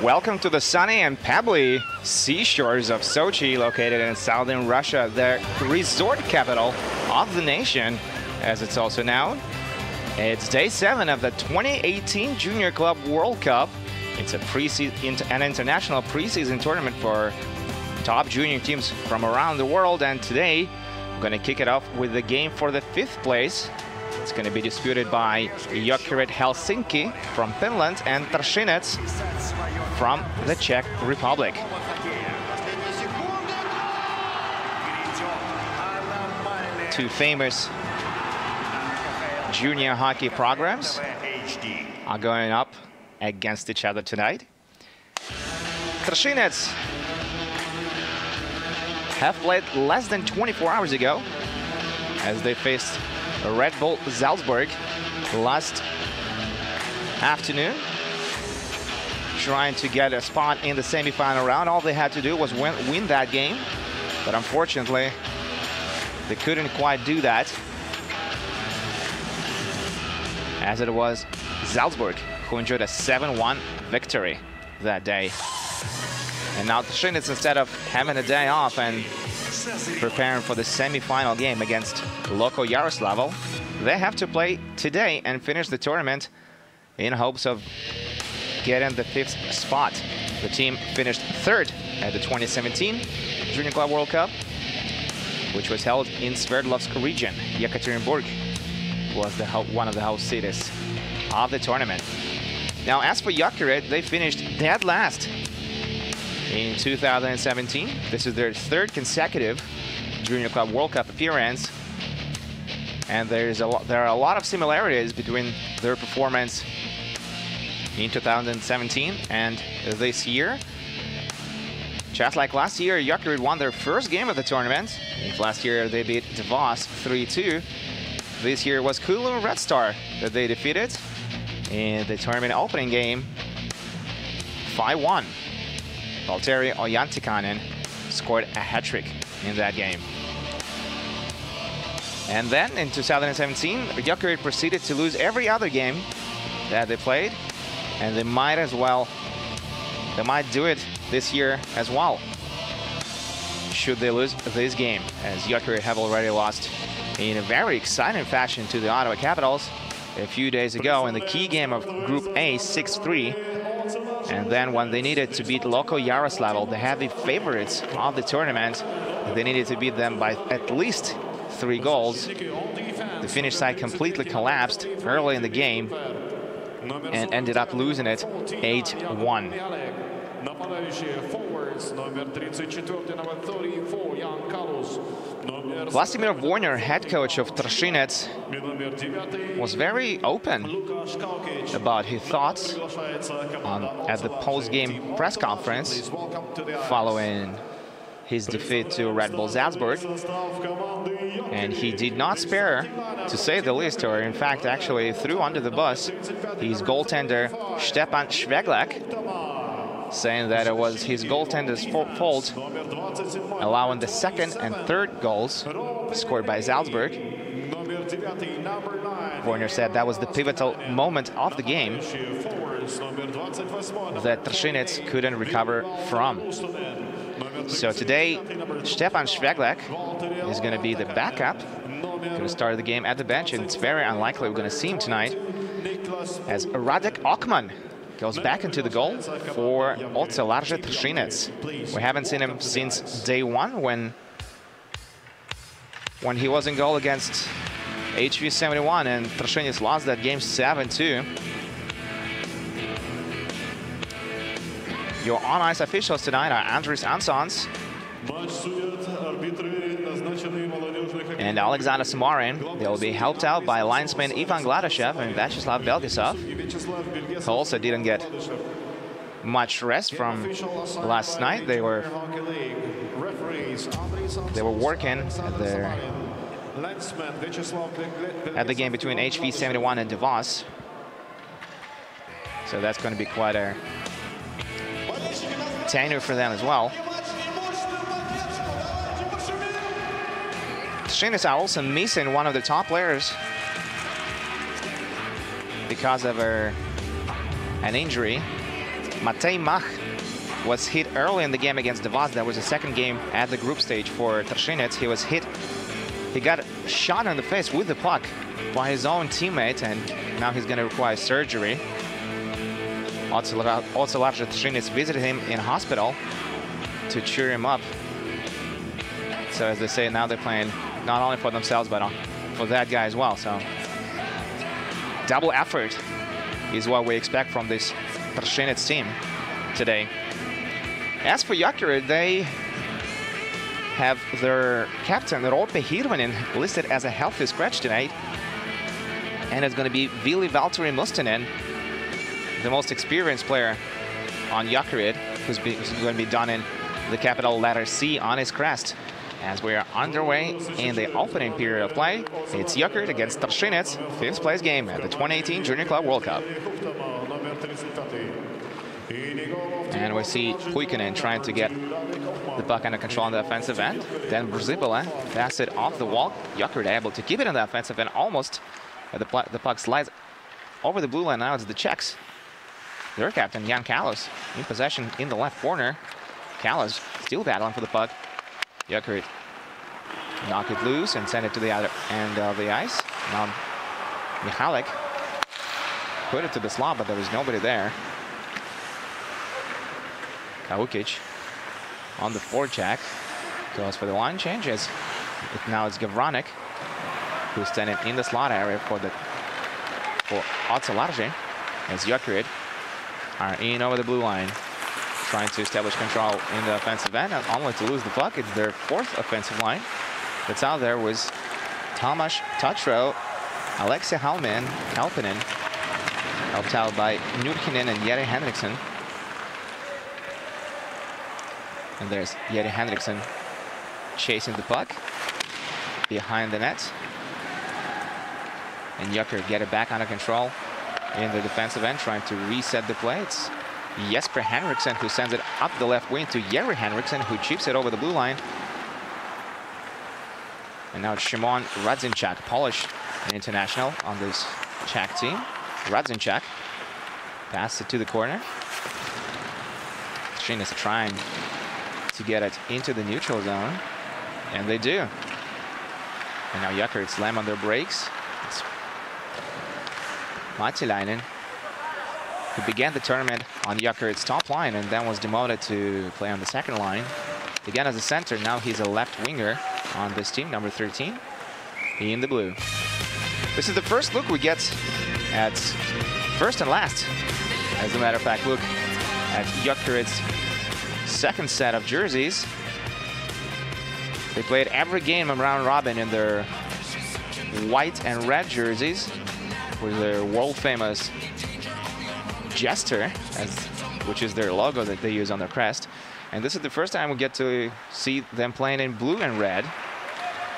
Welcome to the sunny and pebbly seashores of Sochi, located in southern Russia, the resort capital of the nation, as it's also known. It's day 7 of the 2018 Junior Club World Cup. It's an international preseason tournament for top junior teams from around the world, and today we're going to kick it off with the game for the 5th place. It's going to be disputed by Jokerit Helsinki from Finland and Trinec from the Czech Republic. Two famous junior hockey programs are going up against each other tonight. Trinec have played less than 24 hours ago as they faced Red Bull Salzburg last afternoon, trying to get a spot in the semi-final round. All they had to do was win that game, but unfortunately they couldn't quite do that, as it was Salzburg who enjoyed a 7-1 victory that day. And now Trinec, instead of having a day off and preparing for the semi-final game against Loko Yaroslavl, they have to play today and finish the tournament in hopes of getting the 5th spot. The team finished 3rd at the 2017 Junior Club World Cup, which was held in Sverdlovsk region. Yekaterinburg was one of the host cities of the tournament. Now, as for Jokerit, they finished dead last in 2017. This is their 3rd consecutive Junior Club World Cup appearance, and there are a lot of similarities between their performance in 2017 and this year. Just like last year, Jokerit won their first game of the tournament. Last year they beat DeVos 3-2. This year was Kulun Red Star that they defeated in the tournament opening game 5-1. Valtteri Ojantikainen scored a hat-trick in that game. And then in 2017, Jokerit proceeded to lose every other game that they played, and they might do it this year as well, should they lose this game, as Jokerit have already lost in a very exciting fashion to the Ottawa Capitals a few days ago in the key game of Group A 6-3. And then when they needed to beat Loko Yaroslavl, the heavy favorites of the tournament, they needed to beat them by at least 3 goals. The Finnish side completely collapsed early in the game and ended up losing it 8-1. Vladimir Warner, head coach of Trinec, was very open about his thoughts at the post-game press conference following his defeat to Red Bull Salzburg. And he did not spare, to say the least, or in fact actually threw under the bus his goaltender Stepan Šveglák, saying that it was his goaltender's fault, allowing the 2nd and 3rd goals scored by Salzburg. Warner said that was the pivotal moment of the game that Trinec couldn't recover from. So today, Stepan Šveglák is going to be the backup, going to start the game at the bench, and it's very unlikely we're going to see him tonight, as Radek Okman goes back into the goal for Ocelari Trinec. We haven't seen him since day 1 when he was in goal against HV71, and Trinec lost that game 7-2. Your on-ice officials tonight are Andris Ansons and Alexander Samarin. They will be helped out by linesmen Ivan Gladyshev and Vyacheslav Belgisov, who also didn't get much rest from last night. They were working at the game between HV71 and DeVos. So that's going to be quite a tenure for them as well. Trinec are also missing one of the top players because of an injury. Matej Mach was hit early in the game against Devaz. That was the second game at the group stage for Trinec. He was hit. He got shot in the face with the puck by his own teammate, and now he's going to require surgery. Ocelari Trinec visited him in hospital to cheer him up. So as they say, now they're playing not only for themselves, but for that guy as well. So double effort is what we expect from this Trinec team today. As for Jokerit, they have their captain, Roope Hirvonen, listed as a healthy scratch tonight. And it's going to be Ville Valtteri Mustonen, the most experienced player on Jokerit, who's going to be donning the capital letter C on his crest. As we are underway in the opening period of play, it's Jokerit against Trinec, 5th place game at the 2018 Junior Club World Cup. And we see Puikkonen trying to get the puck under control on the offensive end. Then Brzibala pass it off the wall. Jokerit able to keep it on the offensive end almost. The puck slides over the blue line. Now it's the Czechs. Their captain, Jan Kalos, in possession in the left corner. Kalos still battling for the puck. Jokerit knock it loose and send it to the other end of the ice. Now Michalek put it to the slot, but there was nobody there. Kaukic on the forecheck goes for the line changes. Now it's Gavronik who's standing in the slot area for Ocelari, as Jokerit are in over the blue line, trying to establish control in the offensive end, and only to lose the puck. It's their 4th offensive line that's out there, was Tomasz Tatro, Alexei Halpinen, helped out by Nurkinen and Jere Henriksen. And there's Jere Henriksen chasing the puck behind the net. And Jokerit get it back under control in the defensive end, trying to reset the play. It's Jesper Henriksen who sends it up the left wing to Jere Henriksen, who chips it over the blue line. And now it's Szymon Radzinczak, Polish international on this Czech team. Radzinczak passes it to the corner. Trinec is trying to get it into the neutral zone, and they do. And now Jokerit slam on their brakes. It's Matilainen, who began the tournament on Jokerit's top line and then was demoted to play on the second line. Began as a center, now he's a left winger on this team, number 13, in the blue. This is the first look we get at first and last, as a matter of fact, look at Jokerit's second set of jerseys. They played every game of round robin in their white and red jerseys with their world famous jester, which is their logo that they use on their crest. And this is the first time we get to see them playing in blue and red.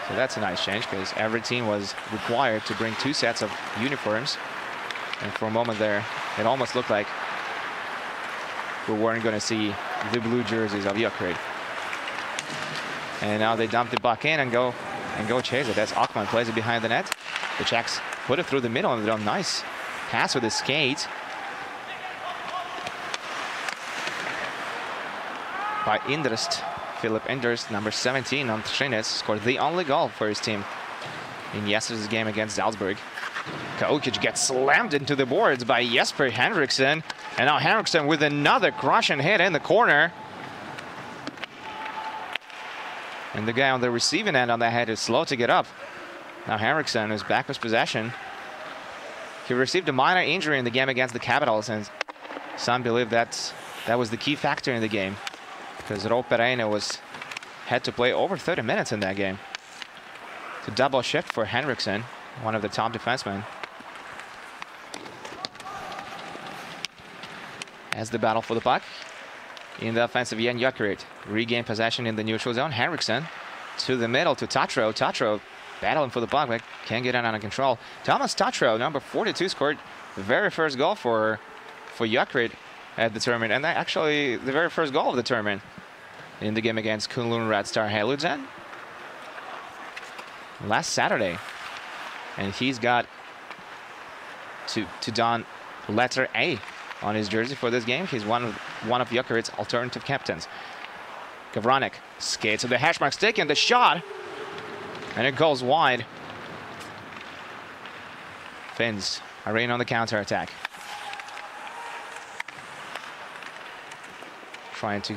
So that's a nice change, because every team was required to bring 2 sets of uniforms. And for a moment there, it almost looked like we weren't going to see the blue jerseys of Jokerit. And now they dump the puck in and go chase it. That's Ockman, plays it behind the net. The Czechs put it through the middle, and they're nice pass with his skate by Indrst. Philip Indrst, number 17 on Trinec, scored the only goal for his team in yesterday's game against Salzburg. Kaukic gets slammed into the boards by Jesper Henriksen. And now Henriksen with another crushing hit in the corner. And the guy on the receiving end on that head is slow to get up. Now Henriksen is back with possession. He received a minor injury in the game against the Capitals, and some believe that was the key factor in the game, because Roope Reine had to play over 30 minutes in that game. It's a double shift for Henriksen, one of the top defensemen. As the battle for the puck in the offensive end, Jokerit regain possession in the neutral zone. Henriksen to the middle to Tatro. Tatro battling for the puck, but can't get it under control. Thomas Tatro, number 42, scored the very first goal for Jokerit at the tournament, and actually the very first goal of the tournament in the game against Kunlun Red Star Heludzen last Saturday. And he's got to don letter A on his jersey for this game. He's one of Jokerit's alternative captains. Gavranek skates to the hash mark, taking the shot, and it goes wide. Finns are in on the counter-attack. Trying to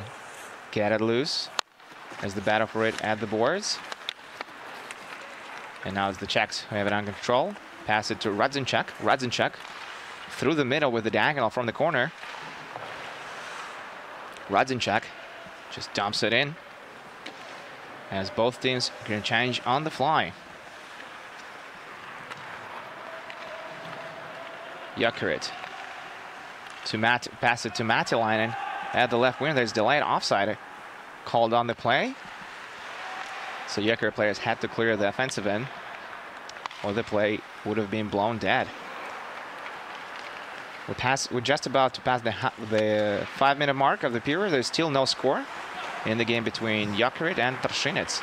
get it loose as the battle for it at the boards. And now it's the Czechs who have it under control. Pass it to Radzinchuk. Radzinchuk through the middle with the diagonal from the corner. Radzinchuk just dumps it in as both teams are going to change on the fly. Jokerit to pass it to Matilainen at the left wing. There's delayed offside called on the play. So Jokerit players had to clear the offensive end, or the play would have been blown dead. We're just about to pass the 5-minute mark of the period. There's still no score in the game between Jokerit and Trinec.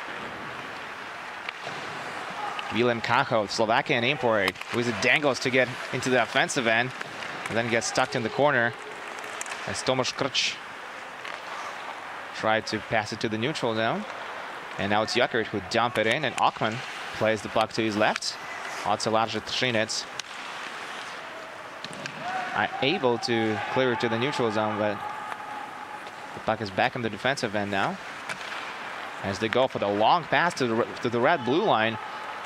Willem Kacho, Slovakian import, who dangles to get into the offensive end, and then gets stuck in the corner as Tomasz Krč tried to pass it to the neutral zone. And now it's Jokerit who dump it in, and Ockman plays the puck to his left. Ocelari Trinec are able to clear it to the neutral zone, but the puck is back in the defensive end now as they go for the long pass to the red-blue line,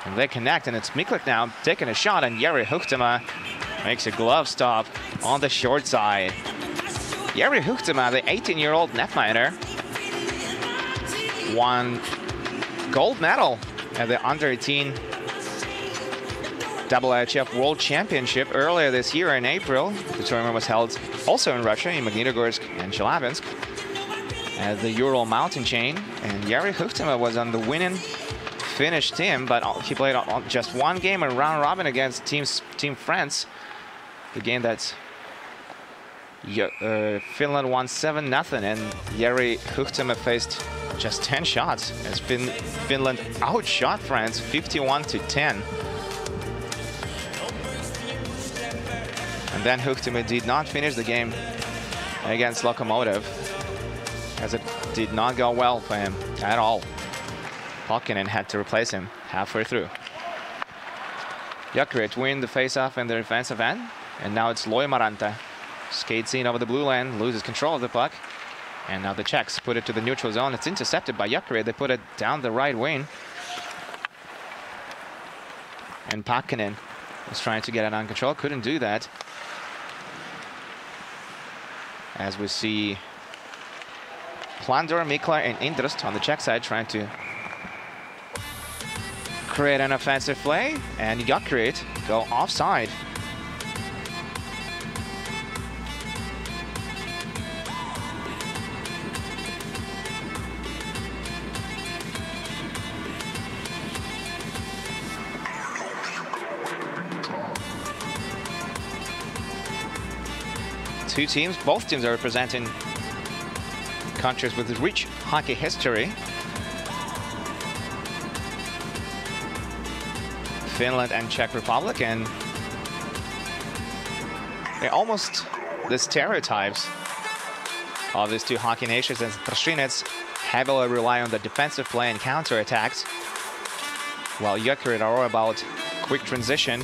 and they connect, and it's Miklik now taking a shot, and Jari Huhtema makes a glove stop on the short side. Jari Huhtema, the 18-year-old netminer, won gold medal at the under-18 IIHF World Championship earlier this year in April. The tournament was held also in Russia, in Magnitogorsk and Chelyabinsk, at the Ural mountain chain. And Jari Huhtema was on the winning Finnish team, but he played on just one game in round robin against Team France. The game that Finland won 7-0, and Jari Huhtema faced just 10 shots as Finland outshot France 51-10. And then Huhtema did not finish the game against Lokomotiv, as it did not go well for him at all. Pokinen had to replace him halfway through. Jokerit win the face-off in the defensive end, and now it's Loimaranta. Skates in over the blue line, loses control of the puck, and now the Czechs put it to the neutral zone. It's intercepted by Jokerit. They put it down the right wing, and Pokinen was trying to get it on control, couldn't do that. As we see Plandor, Mikla, and Indrst on the Czech side trying to create an offensive play, and Jokerit go offside. Two teams, both teams are representing countries with rich hockey history. Finland and Czech Republic, and they're almost the stereotypes of these two hockey nations, as Trinec heavily rely on the defensive play and counterattacks, while Jokerit are all about quick transition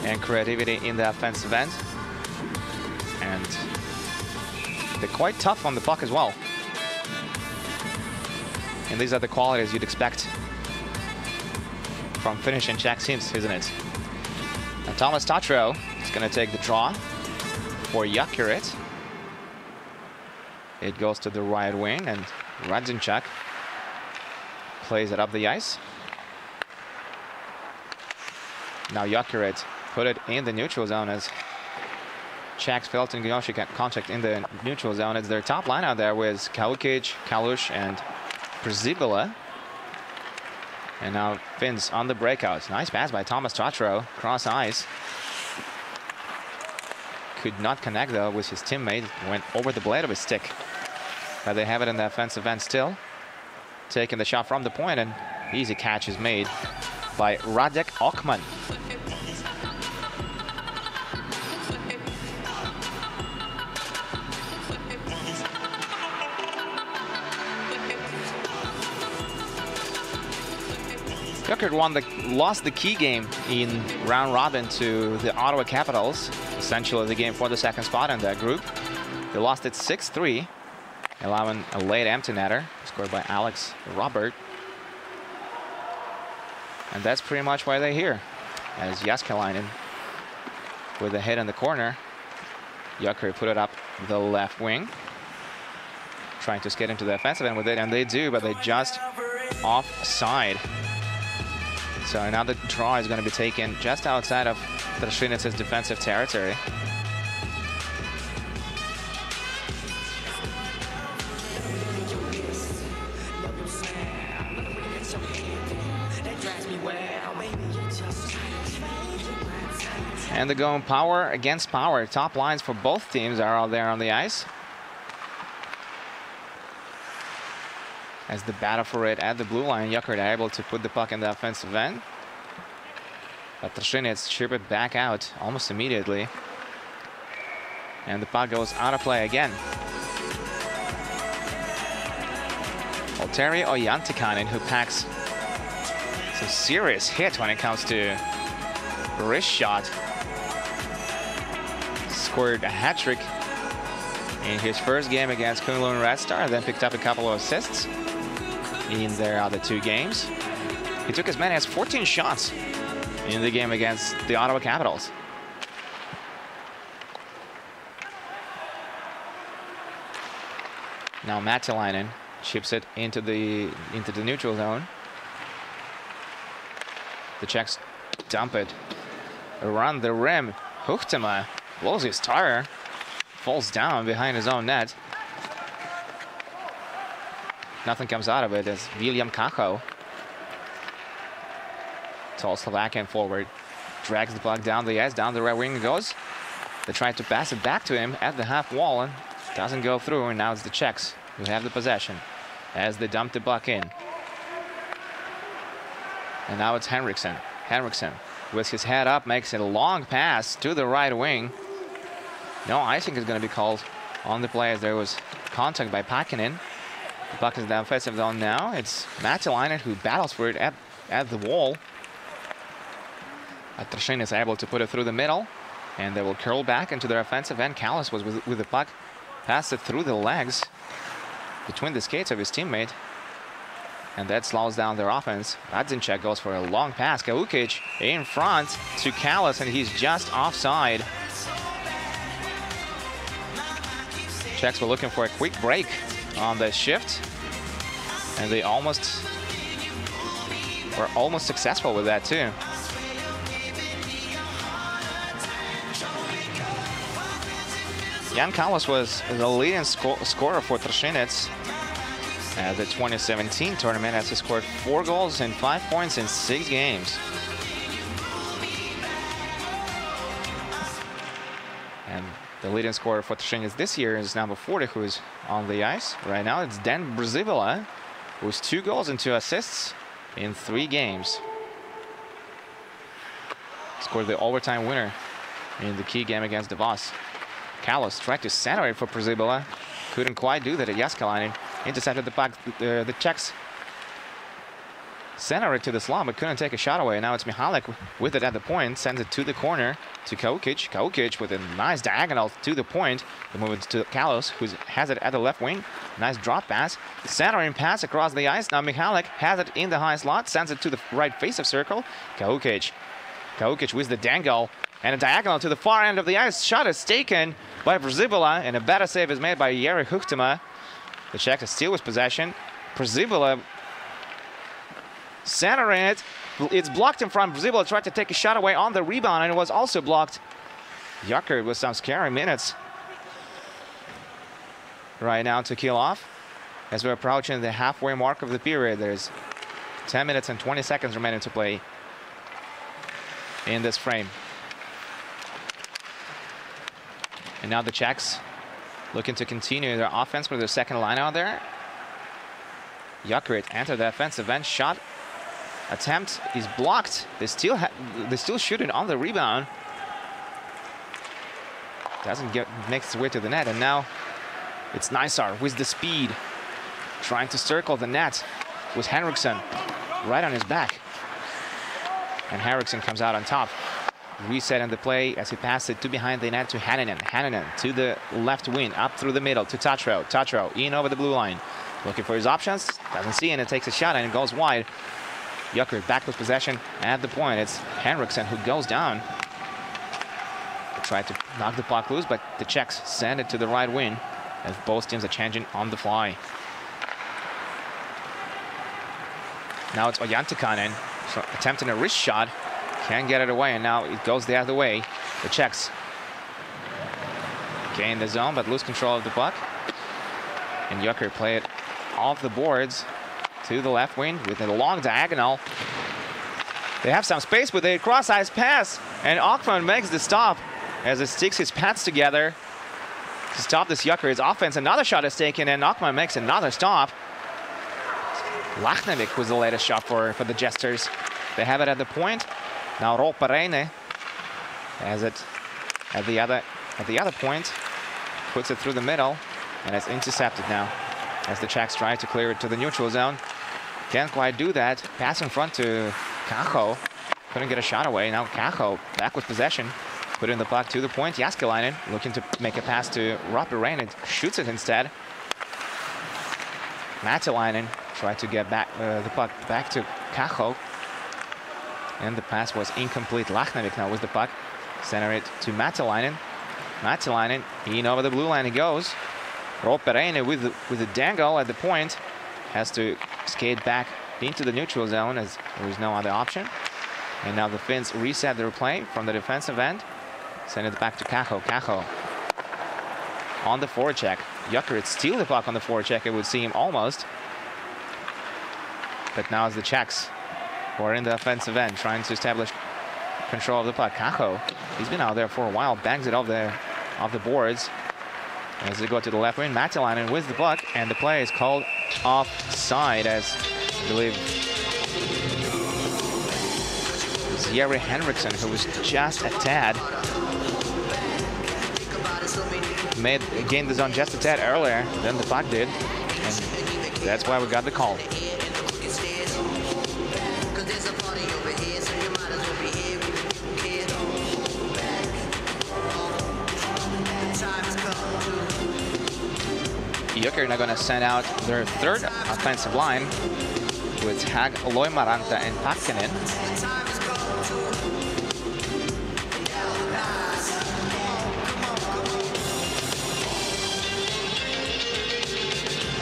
and creativity in the offensive end. And they're quite tough on the puck as well. And these are the qualities you'd expect from Finnish and Czech teams, isn't it? Now Thomas Tatro is going to take the draw for Jokerit. It goes to the right wing, and Radzinchuk plays it up the ice. Now Jokerit put it in the neutral zone as Czechs failed to negotiate contact in the neutral zone. It's their top line out there with Kaukic, Kalush, and Przybilla. And now Finns on the breakout. Nice pass by Thomas Tatro, cross ice. Could not connect though with his teammate. Went over the blade of his stick. But they have it in the offensive end still. Taking the shot from the point, and easy catch is made by Radek Ockman. Jokerit lost the key game in round robin to the Ottawa Capitals, essentially the game for the second spot in that group. They lost it 6-3, allowing a late empty netter scored by Alex Robert. And that's pretty much why they're here, as Jääskeläinen with a hit in the corner. Jokerit put it up the left wing, trying to skate into the offensive end with it, and they do, but they just offside. So now the draw is going to be taken just outside of Trinec's defensive territory. And they're going power against power. Top lines for both teams are out there on the ice, as the battle for it at the blue line. Jokerit are able to put the puck in the offensive end, but Trinec chip it back out almost immediately, and the puck goes out of play again. Ocelari Oyantikainen, who packs some serious hit when it comes to wrist shot, scored a hat-trick in his first game against Kunlun Red Star, then picked up a couple of assists in their other two games. He took as many as 14 shots in the game against the Ottawa Capitals. Now Mattilainen chips it into the neutral zone. The Czechs dump it around the rim. Huhtema blows his tire, falls down behind his own net. Nothing comes out of it as William Kacho, tall Slovakian forward, drags the puck down the ice, down the right wing it goes. They try to pass it back to him at the half wall and doesn't go through, and now it's the Czechs who have the possession as they dump the puck in. And now it's Henriksen. Henriksen with his head up makes a long pass to the right wing. No icing is going to be called on the play as there was contact by Pakkinen. The puck is in the offensive zone now. It's Mattilainen who battles for it at the wall. Trinec is able to put it through the middle, and they will curl back into their offensive end. Callis was with the puck, passed it through the legs between the skates of his teammate, and that slows down their offense. Radzinchek goes for a long pass. Kaukic in front to Callis, and he's just offside. Czechs were looking for a quick break on the shift, and they were almost successful with that too. Jan Callis was the leading scorer for Trinec at the 2017 tournament, as he scored 4 goals and 5 points in 6 games. And the leading scorer for Trinec this year is number 40, who is on the ice right now. It's Dan Brzibila, who's 2 goals and 2 assists in 3 games. Scored the overtime winner in the key game against DeVos. Callis tried to center it for Brzibila, couldn't quite do that at Jääskeläinen. Intercepted the puck. The Czechs center it to the slot, but couldn't take a shot away. Now it's Michalek with it at the point, sends it to the corner to Kaukic. Kaukic with a nice diagonal to the point. They move it to Callis, who has it at the left wing. Nice drop pass. Centering pass across the ice. Now Michalek has it in the high slot, sends it to the right face of circle. Kaukic. Kaukic with the dangle and a diagonal to the far end of the ice. Shot is taken by Brzibila, and a better save is made by Jere Huhtema. The Czechs still with possession. Brzibila centering it. It's blocked in front. Brzibila tried to take a shot away on the rebound, and it was also blocked. Jokerit with some scary minutes right now to kill off. As we're approaching the halfway mark of the period, there's 10 minutes and 20 seconds remaining to play in this frame. And now the Czechs looking to continue their offense with their second line out there. Jokerit entered the offensive end. Shot attempt is blocked. They still shooting on the rebound. Doesn't make its way to the net, and now it's Nysar with the speed, trying to circle the net with Henriksen right on his back. And Henriksen comes out on top. Reset in the play as he passes it to behind the net to Haninen. Haninen to the left wing, up through the middle to Tatro. Tatro in over the blue line. Looking for his options. Doesn't see it and takes a shot and it goes wide. Jokerit back with possession at the point. It's Henriksen who goes down. They tried to knock the puck loose, but the Czechs send it to the right wing as both teams are changing on the fly. Now it's Oyantikainen attempting a wrist shot. Can't get it away, and now it goes the other way. The Czechs gain the zone, but lose control of the puck. And Jokerit play it off the boards to the left wing with a long diagonal. They have some space with a cross-ice pass, and Ockman makes the stop as he sticks his pads together to stop this Jokerit's offense. Another shot is taken, and Ockman makes another stop. Lachnevic was the latest shot for the Jesters. They have it at the point. Now Rolpareine has it at the other point, puts it through the middle, and it's intercepted now as the Czechs try to clear it to the neutral zone. Can't quite do that. Pass in front to Kacho. Couldn't get a shot away. Now Kacho back with possession. Put in the puck to the point. Jääskeläinen looking to make a pass to Rolpareine. Shoots it instead. Matilainen tried to get back the puck back to Kacho. And the pass was incomplete. Lachnevic now with the puck. Center it to Matilainen. Matilainen in over the blue line he goes. Rolpareine with the dangle at the point. Has to skate back into the neutral zone as there is no other option. And now the Finns reset their play from the defensive end. Send it back to Kacho. Kacho on the forecheck. Jokerit steal the puck on the forecheck, it would seem, almost. But now it's the Czechs who are in the offensive end trying to establish control of the puck. Kacho, he's been out there for a while, bangs it off the boards. As they go to the left wing, Matilainen with the puck, and the play is called offside as I believe it's Jere Henriksen, who was just a tad. Gained the zone just a tad earlier than the puck did, and that's why we got the call. Jokerit are going to send out their third offensive line with Hag, Loimaranta, and Pakkinen.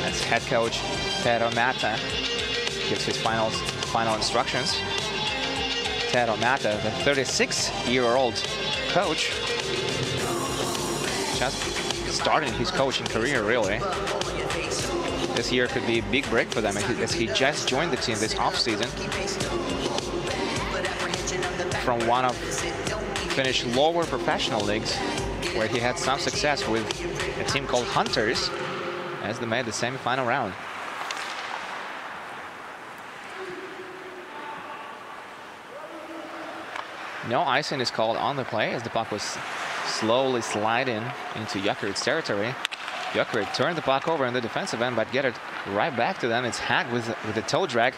That's head coach Tero Mata gives his final instructions. Tero Mata, the 36-year-old coach, just starting his coaching career, really. This year could be a big break for them as he just joined the team this offseason from one of Finnish lower professional leagues where he had some success with a team called Hunters as they made the semi-final round. No icing is called on the play as the puck was slowly sliding into Jokerit's territory. Jokerit turned the puck over in the defensive end, but get it right back to them. It's Hag with the toe drag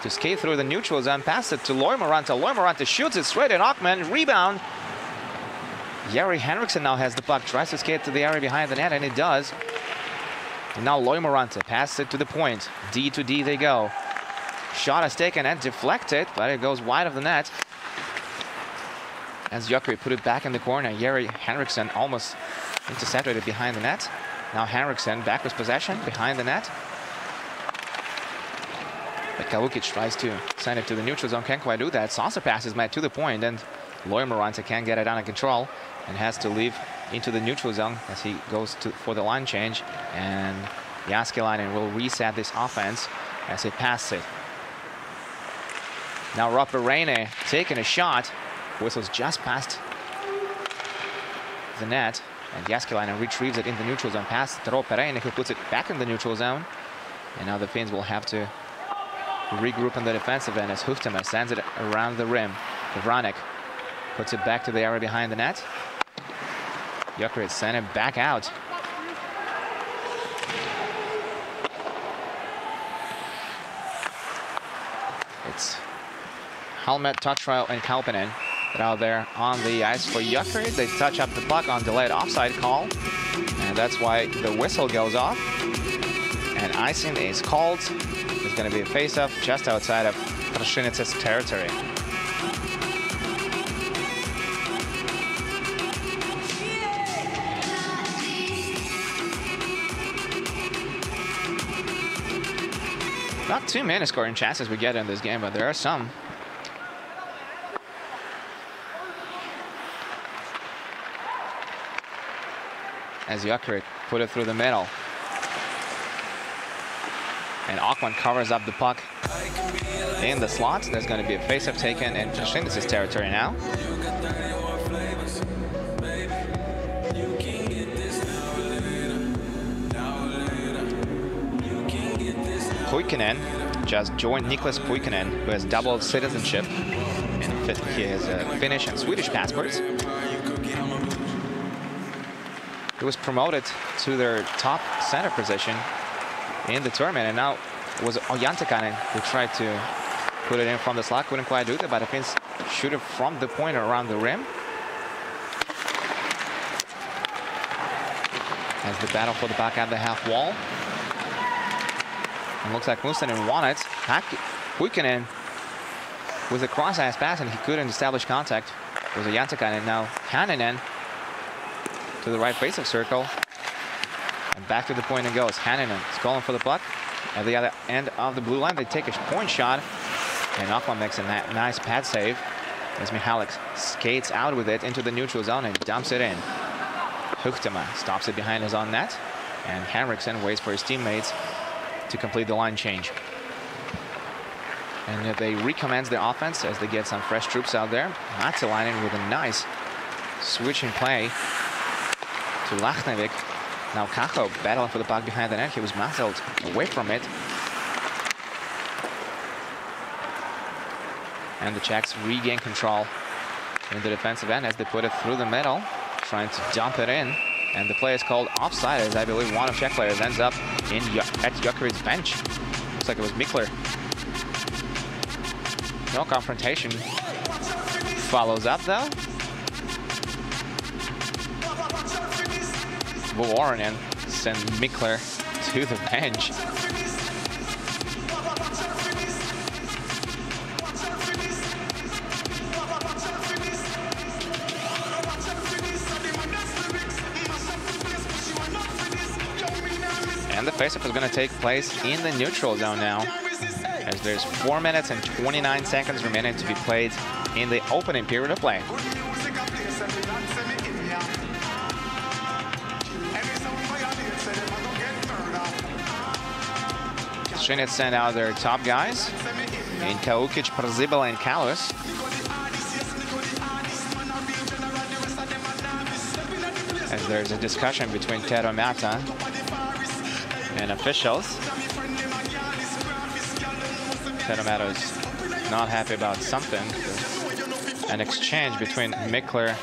to skate through the neutral zone, pass it to Loimaranta. Loimaranta shoots it straight at Ockman. Rebound. Jere Henriksen now has the puck, tries to skate to the area behind the net, and it does. And now Loimaranta passes it to the point. D to D they go. Shot is taken and deflected, but it goes wide of the net. As Jokerit put it back in the corner, Jere Henriksen almost intercepted it behind the net. Now Henriksen back with possession behind the net. But Kalukic tries to send it to the neutral zone, can't quite do that. Saucer pass is made to the point, and Loimaranta can't get it under control and has to leave into the neutral zone as he goes for the line change. And Jääskeläinen will reset this offense as he passes it. Now Rolpareine taking a shot. Whistles just past the net, and Jääskeläinen retrieves it in the neutral zone pass to Rolpareine, who puts it back in the neutral zone. And now the Finns will have to regroup on the defensive end as Huhtamäki sends it around the rim. Trinec puts it back to the area behind the net. Jokerit sent it back out. It's Helmet, Touchrail, and Kalpinen that are out there on the ice for Jokerit. They touch up the puck on delayed offside call, and that's why the whistle goes off. And icing is called. It's going to be a face-off just outside of Trinec's territory. Not too many scoring chances we get in this game, but there are some. As Jokerit put it through the middle. And Aukman covers up the puck in the slot. There's going to be a face-off taken in Trinec's territory now. Puikkonen just joined Niklas Puikkonen, who has double citizenship. And he has Finnish and Swedish passports. He was promoted to their top center position in the tournament, and now it was Ojantakainen who tried to put it in from the slot. Couldn't quite do that, but the Finns shoot it from the point around the rim. As the battle for the puck at the half wall. It looks like Mustonen won it. Puikkonen with a cross-ice pass, and he couldn't establish contact. It was Ojantakainen. Now Hänninen to the right face of circle. And back to the point it goes. Hänninen is calling for the puck. At the other end of the blue line, they take a point shot. And Aukman makes a nice pad save as Mihalik skates out with it into the neutral zone and dumps it in. Huchtema stops it behind his own net. And Henriksen waits for his teammates to complete the line change. And they recommence their offense as they get some fresh troops out there. Ocelari with a nice switching play to Lachnevik. Now Kacho battling for the puck behind the net. He was muscled away from it. And the Czechs regain control in the defensive end as they put it through the middle, trying to dump it in. And the play is called offside, as I believe one of Czech players ends up at Jokerit's bench. Looks like it was Mikler. No confrontation. Follows up though. Vuorinen send Mikler to the bench. And the faceoff is going to take place in the neutral zone now, as there's 4 minutes and 29 seconds remaining to be played in the opening period of play. Trinec send out their top guys in Kaukic, Przybylä, and Kalus. As there's a discussion between Tero Mata and officials. Tero Mata is not happy about something. There's an exchange between Mikler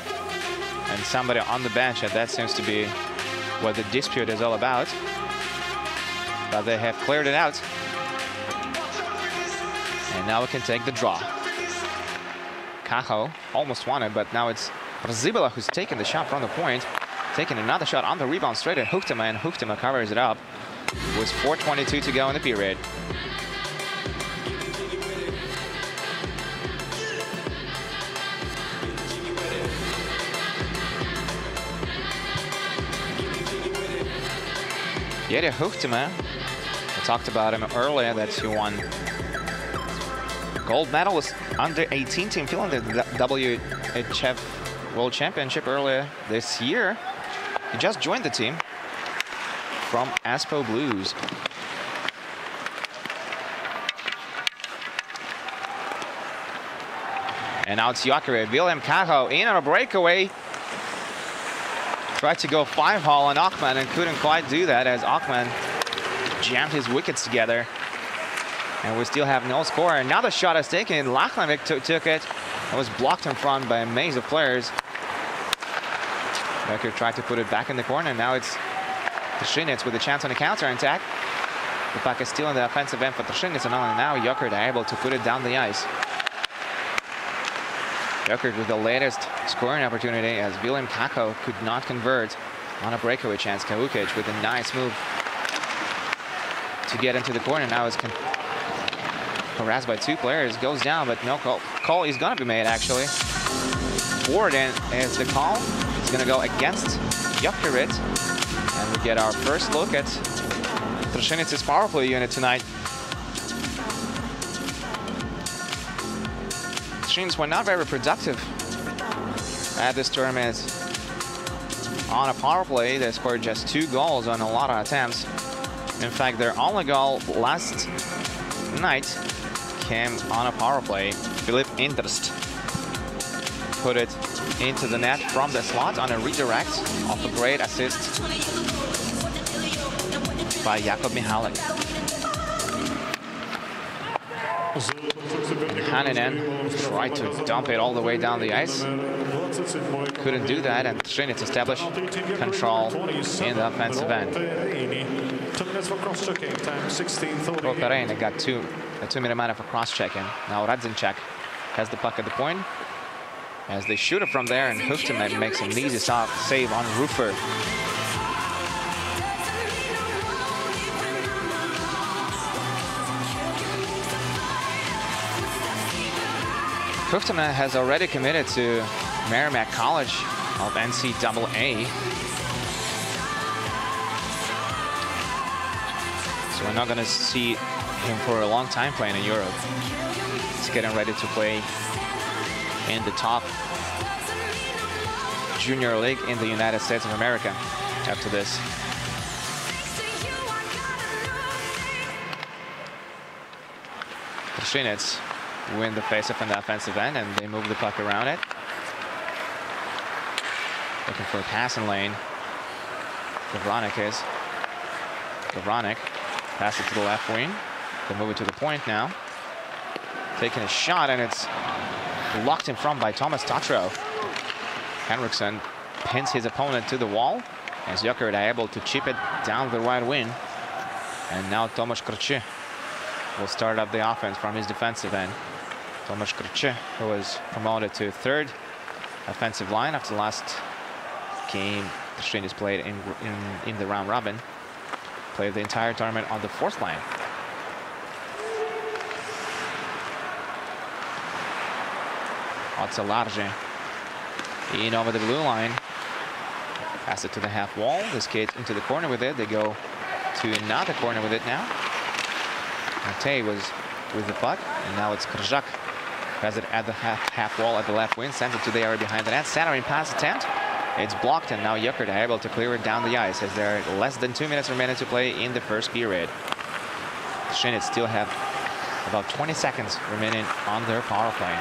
and somebody on the bench, and that seems to be what the dispute is all about. But they have cleared it out. And now we can take the draw. Kacho almost won it, but now it's Przybylä who's taking the shot from the point. Taking another shot on the rebound straight at Huchtema, and Huchtema covers it up. It was 4:22 to go in the period. Jere Huchtema, I talked about him earlier, that he won gold medalist under 18 team field in the WHF World Championship earlier this year. He just joined the team from Aspo Blues. And now it's Jokerit. William Kacho in on a breakaway. Tried to go 5-hole on Aukman and couldn't quite do that, as Aukman jammed his wickets together. And we still have no score. Another shot is taken. Lachnevik took it. It was blocked in front by a maze of players. Jokerit tried to put it back in the corner. Now it's Trinec with a chance on a counter-attack. The puck is still in the offensive end for Trinec, and only now Jokerit are able to put it down the ice. Jokerit with the latest scoring opportunity as William Kako could not convert on a breakaway chance. Kavukic with a nice move to get into the corner. Now is harassed by two players. Goes down, but no call. Call is going to be made, actually. Borden is the call. It's going to go against Jokerit. And we get our first look at Trenic's power play unit tonight. Trinics were not very productive at this tournament on a power play. They scored just 2 goals on a lot of attempts. In fact, their only goal last night came on a power play. Philip Interst put it into the net from the slot on a redirect off a great assist by Jakub Mihalik. Haninen tried to dump it all the way down the ice. Couldn't do that, and Trinec established control in the offensive end. Ocelari got a 2-minute minute for cross-checking. Now Radzinchak has the puck at the point as they shoot it from there, and Hufteman makes an easy save on Roofer. Hufteman has already committed to Merrimack College of NCAA. So we're not going to see him for a long time playing in Europe. He's getting ready to play in the top junior league in the United States of America after this. Trinec win the face-off in the offensive end, and they move the puck around it. Looking for a passing lane. Gavronik pass it to the left wing. They move it to the point now. Taking a shot, and it's blocked in front by Thomas Tatro. Henriksen pins his opponent to the wall as Jokerit are able to chip it down the right wing. And now Tomasz Krče will start up the offense from his defensive end. Tomasz Krče, who was promoted to 3rd offensive line after the last game the Trinec played in the round robin. Played the entire tournament on the 4th line. Ocelari in over the blue line. Pass it to the half wall. They skate into the corner with it. They go to another corner with it now. Matej was with the puck, and now it's Krjak. Has it at the half wall at the left wing, sends it to the area behind the net. Centering pass attempt. It's blocked, and now Jokerit are able to clear it down the ice as there are less than 2 minutes remaining to play in the first period. Trinec still have about 20 seconds remaining on their power play.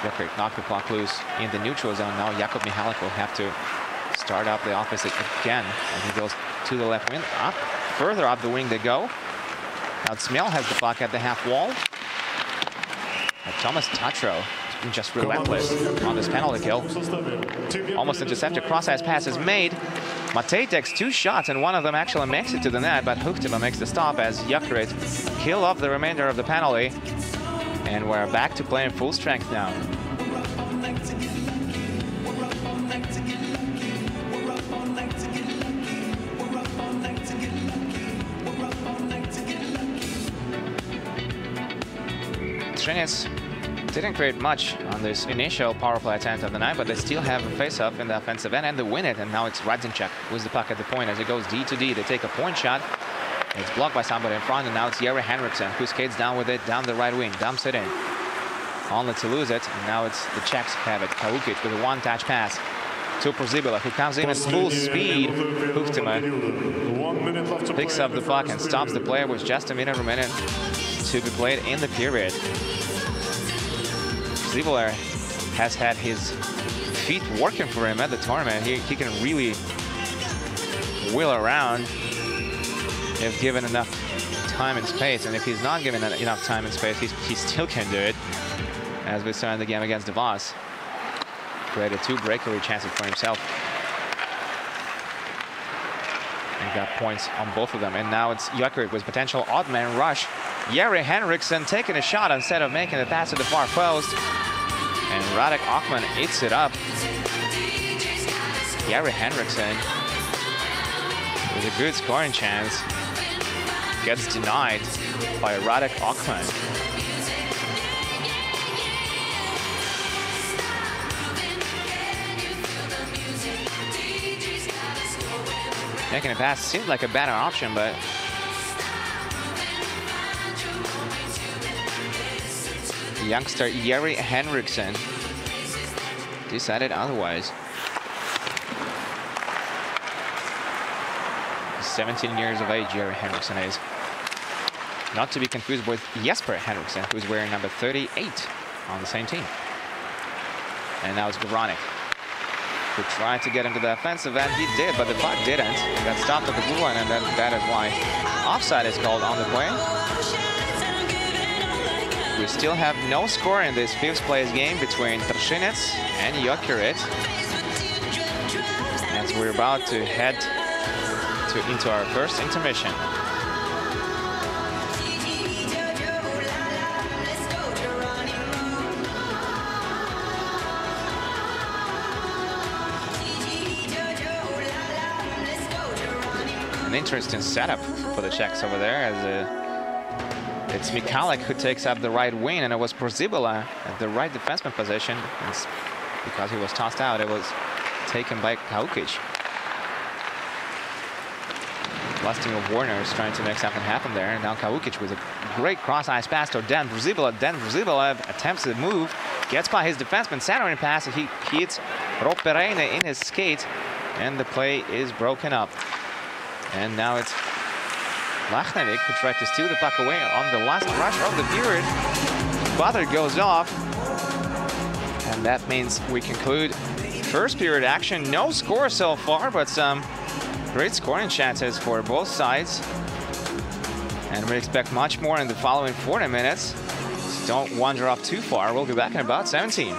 Jokerit knocked the puck loose in the neutral zone. Now Jakub Mihalik will have to start up the offense again, and he goes to the left wing. Up, further up the wing they go. Now Smell has the puck at the half wall. And Thomas Tatro has been just relentless on this penalty kill. Almost intercepted. Cross-ice pass is made. Matej takes 2 shots, and one of them actually makes it to the net, but Huchtema makes the stop as Jokerit kill off the remainder of the penalty. And we're back to playing full strength now. Trinec didn't create much on this initial power play attempt of the night, but they still have a face-off in the offensive end, and they win it. And now it's Radzinchak who's the puck at the point as it goes D to D. They take a point shot. It's blocked by somebody in front, and now it's Jere Henriksen who skates down with it down the right wing, dumps it in. Only to lose it, and now it's the Czechs have it. Kavukic with a one-touch pass to Przybilla, who comes in at full speed. Huchtema picks up the puck and stops the player with just a minute remaining to be played in the period. Przybilla has had his feet working for him at the tournament. He can really wheel around if given enough time and space, and if he's not given enough time and space, he still can do it, as we saw in the game against DeVos. Created 2 breakaway chances for himself and got points on both of them. And now it's Jokerit with potential odd man rush Jari Henriksen taking a shot instead of making the pass to the far post. And Radek Ockman eats it up. Jari Henriksen with a good scoring chance gets denied by Radek Ockman. Making a pass seemed like a better option, but the youngster Jari Henriksen decided otherwise. 17 years of age, Jari Henriksen is. Not to be confused with Jesper Henriksen, who's wearing number 38 on the same team. And now it's Goranek, who tried to get into the offensive end. He did, but the puck didn't. He got stopped at the blue line, and then that is why offside is called on the play. We still have no score in this fifth place game between Trinec and Jokerit, as we're about to head into our first intermission. An interesting setup for the Czechs over there, as it's Michalik who takes up the right wing, and it was Przybilla at the right defenseman position. And because he was tossed out, it was taken by Kaukic. Lusting of Warner is trying to make something happen there. And now Kaukic with a great cross-ice pass to Dan Przybilla. Dan Przybilla attempts to move, gets by his defenseman, centering pass, and he hits Roperene in his skate, and the play is broken up. And now it's Lachnenik who tried to steal the puck away on the last rush of the period. Butter goes off, and that means we conclude first period action. No score so far, but some great scoring chances for both sides. And we expect much more in the following 40 minutes. So don't wander off too far. We'll be back in about 17.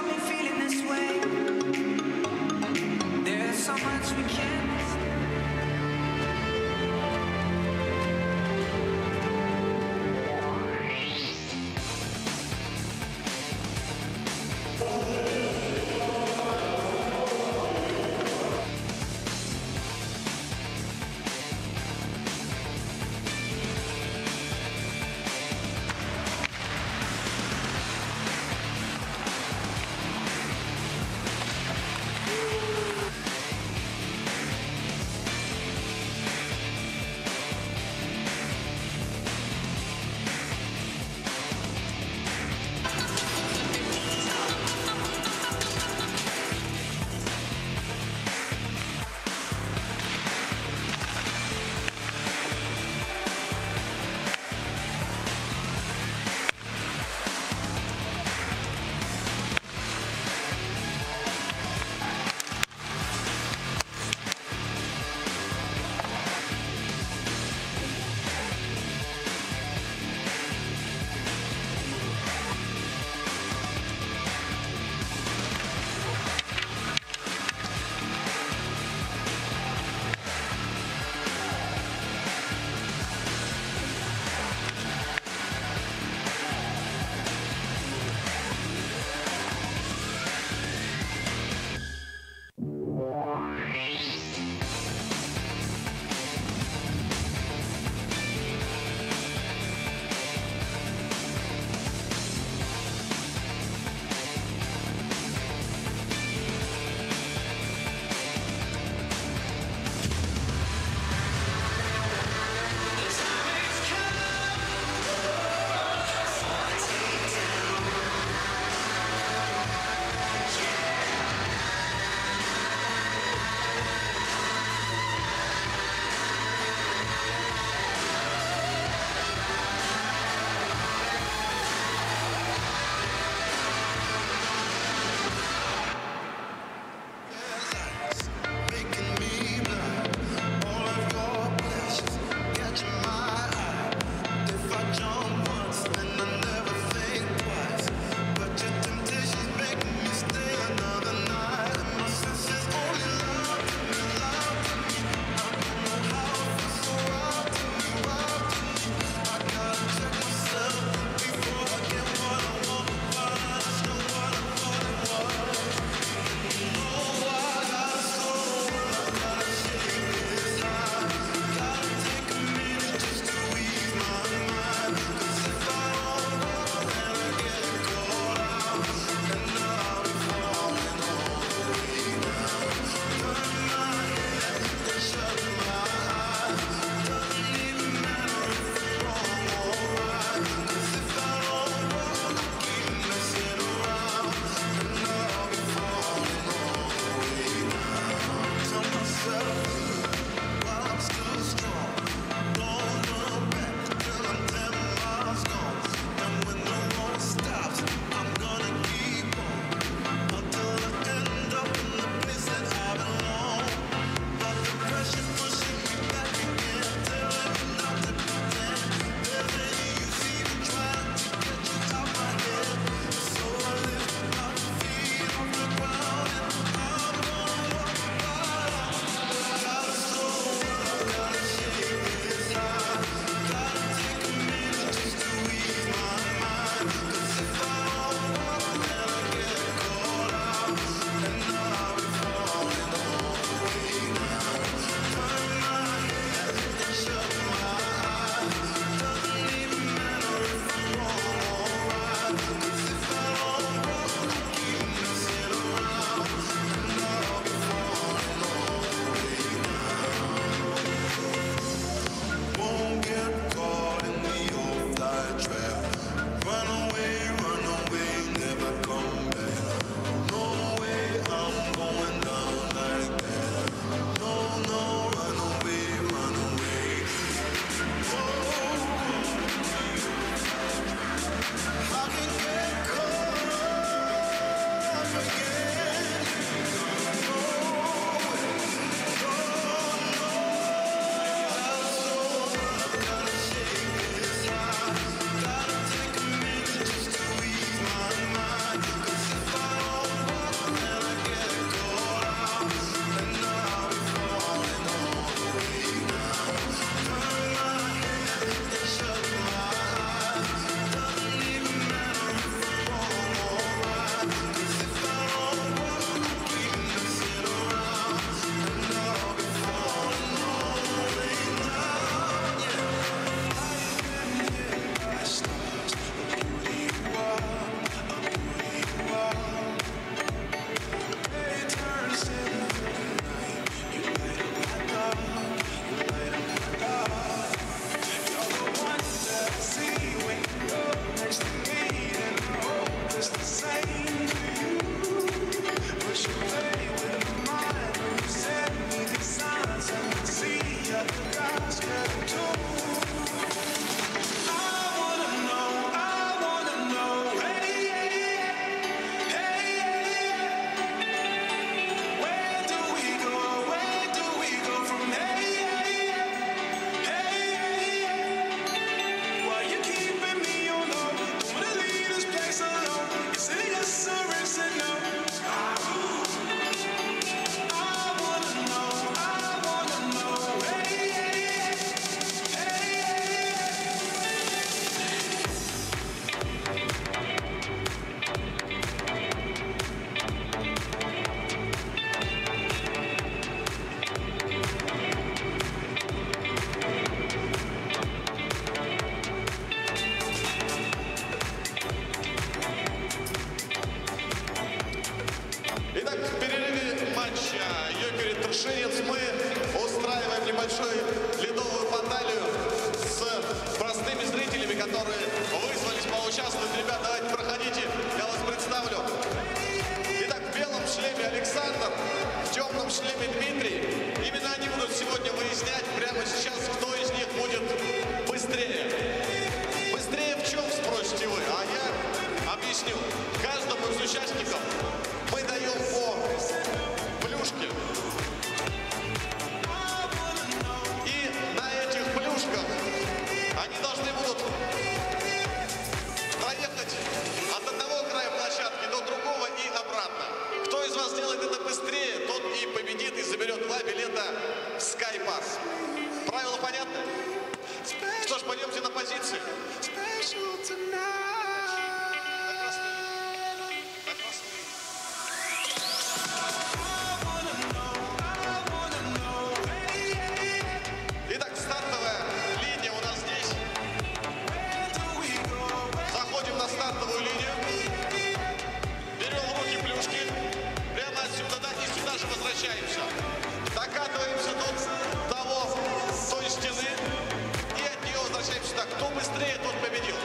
Тишинец мы устраиваем небольшую ледовую баталию с простыми зрителями, которые вызвались поучаствовать. Ребят, давайте проходите, я вас представлю. Итак, в белом шлеме Александр, в темном шлеме Дмитрий. Именно они будут сегодня выяснять прямо сейчас, кто из них будет быстрее. Быстрее в чем, спросите вы? А я объясню. Каждому из участников мы даем по плюшке. И на этих плюшках они должны будут проехать от одного края площадки до другого и обратно. Кто из вас сделает это быстрее, тот и победит, и заберет 2 билета в Скайпасс. Правила понятны? Что ж, пойдемте на позиции. Итак, стартовая линия у нас здесь. Заходим на стартовую линию. Берем в руки плюшки. Прямо отсюда, да, и сюда же возвращаемся. Докатываемся до той стены. И от нее возвращаемся сюда. Кто быстрее, тот победил.